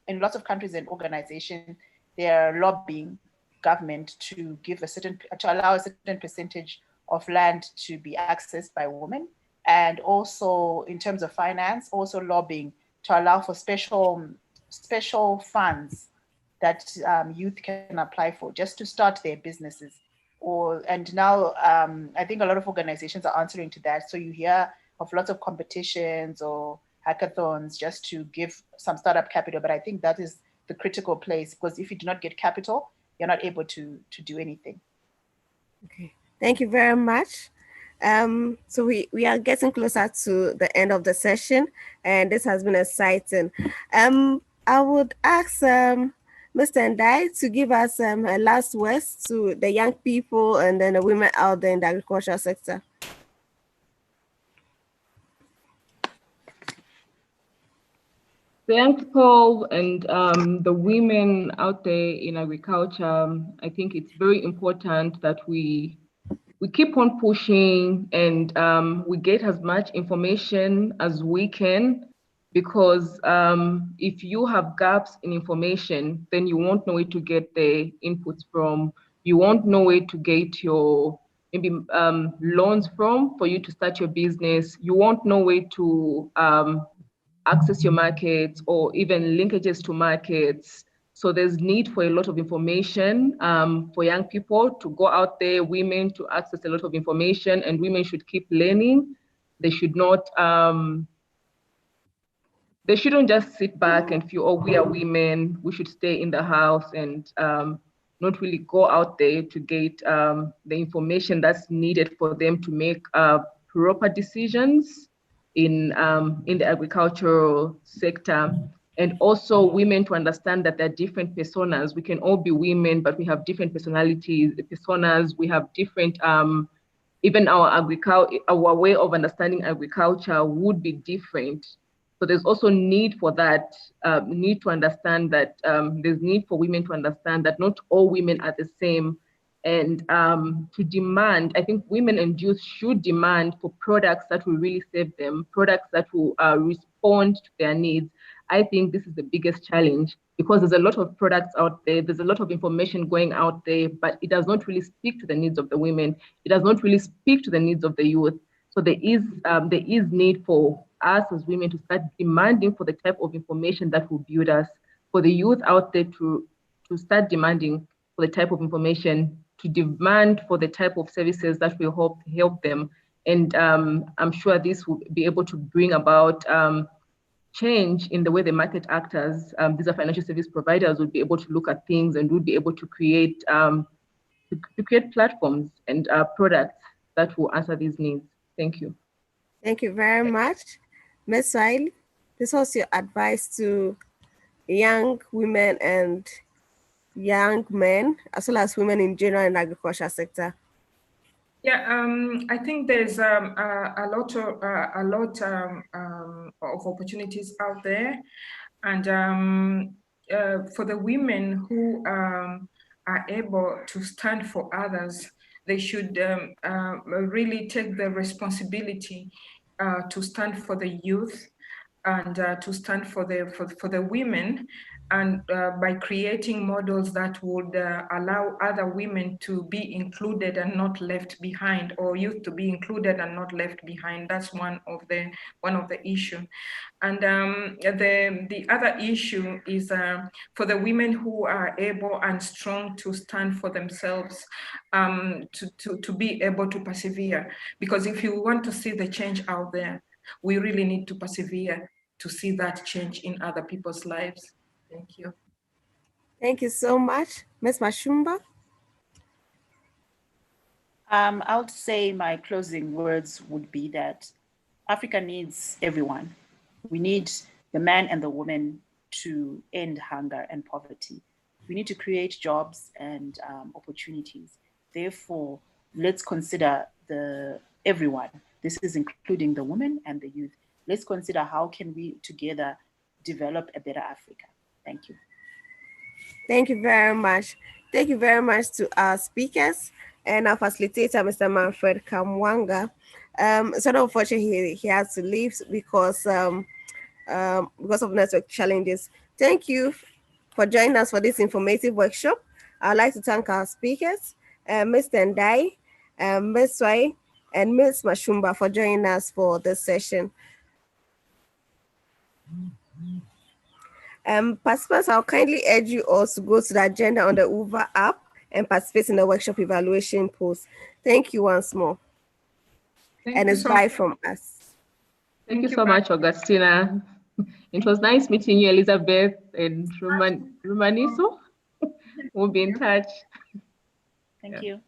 in lots of countries and organizations, they're lobbying government to allow a certain percentage of land to be accessed by women, and also in terms of finance, also lobbying to allow for special funds that youth can apply for just to start their businesses. And now I think a lot of organizations are answering to that. So you hear of lots of competitions or hackathons just to give some startup capital, but I think that is the critical place, because if you do not get capital, you're not able to do anything. Okay, thank you very much. So we are getting closer to the end of the session, and this has been exciting. I would ask Mr. Ndai to give us a last words to the young people and then the women out there in the agricultural sector. The young people and the women out there in agriculture, I think it's very important that we keep on pushing and we get as much information as we can, because if you have gaps in information, then you won't know where to get the inputs from. You won't know where to get your maybe loans from for you to start your business. You won't know where to access your markets or even linkages to markets. So there's need for a lot of information for young people to go out there, women to access a lot of information, and women should keep learning. They should not, they shouldn't just sit back and feel, oh, we are women, we should stay in the house and not really go out there to get the information that's needed for them to make proper decisions in the agricultural sector. And also women to understand that there are different personas. We can all be women, but we have different personalities, personas. We have different, even our way of understanding agriculture would be different. So there's also need for that, need to understand that there's need for women to understand that not all women are the same. And to demand, I think women and youth should demand for products that will really save them, products that will respond to their needs. I think this is the biggest challenge, because there's a lot of products out there, there's a lot of information going out there, but it does not really speak to the needs of the women. It does not really speak to the needs of the youth. So there is need for us as women to start demanding for the type of information that will build us, for the youth out there to start demanding for the type of information, to demand for the type of services that will help them. And I'm sure this will be able to bring about change in the way the market actors, these are financial service providers, would be able to look at things and would be able to create platforms and products that will answer these needs. Thank you. Thank you very much. Ms. Swahili, this was your advice to young women and young men, as well as women in general in the agriculture sector. Yeah, I think there's a lot of opportunities out there, and for the women who are able to stand for others, they should really take the responsibility to stand for the youth and to stand for the women, and by creating models that would allow other women to be included and not left behind, or youth to be included and not left behind. That's one of the issue. And the other issue is for the women who are able and strong to stand for themselves, to be able to persevere. Because if you want to see the change out there, we really need to persevere to see that change in other people's lives. Thank you. Thank you so much. Ms. Mashumba? I'll say my closing words would be that Africa needs everyone. We need the man and the woman to end hunger and poverty. We need to create jobs and opportunities. Therefore, let's consider everyone. This is including the women and the youth. Let's consider how can we together develop a better Africa. Thank you. Thank you very much. Thank you very much to our speakers and our facilitator, Mr. Manfred Kamwanga. So unfortunately, he has to leave because of network challenges. Thank you for joining us for this informative workshop. I'd like to thank our speakers, Mr. Ndai, Ms. Swai, and Ms. Mashumba for joining us for this session. Participants, I'll kindly urge you all to go to the agenda on the UVA app and participate in the workshop evaluation post. Thank you once more. And it's bye from us. Thank you so much, Augustina. It was nice meeting you, Elizabeth and Romaniso. We'll be in touch. Thank you.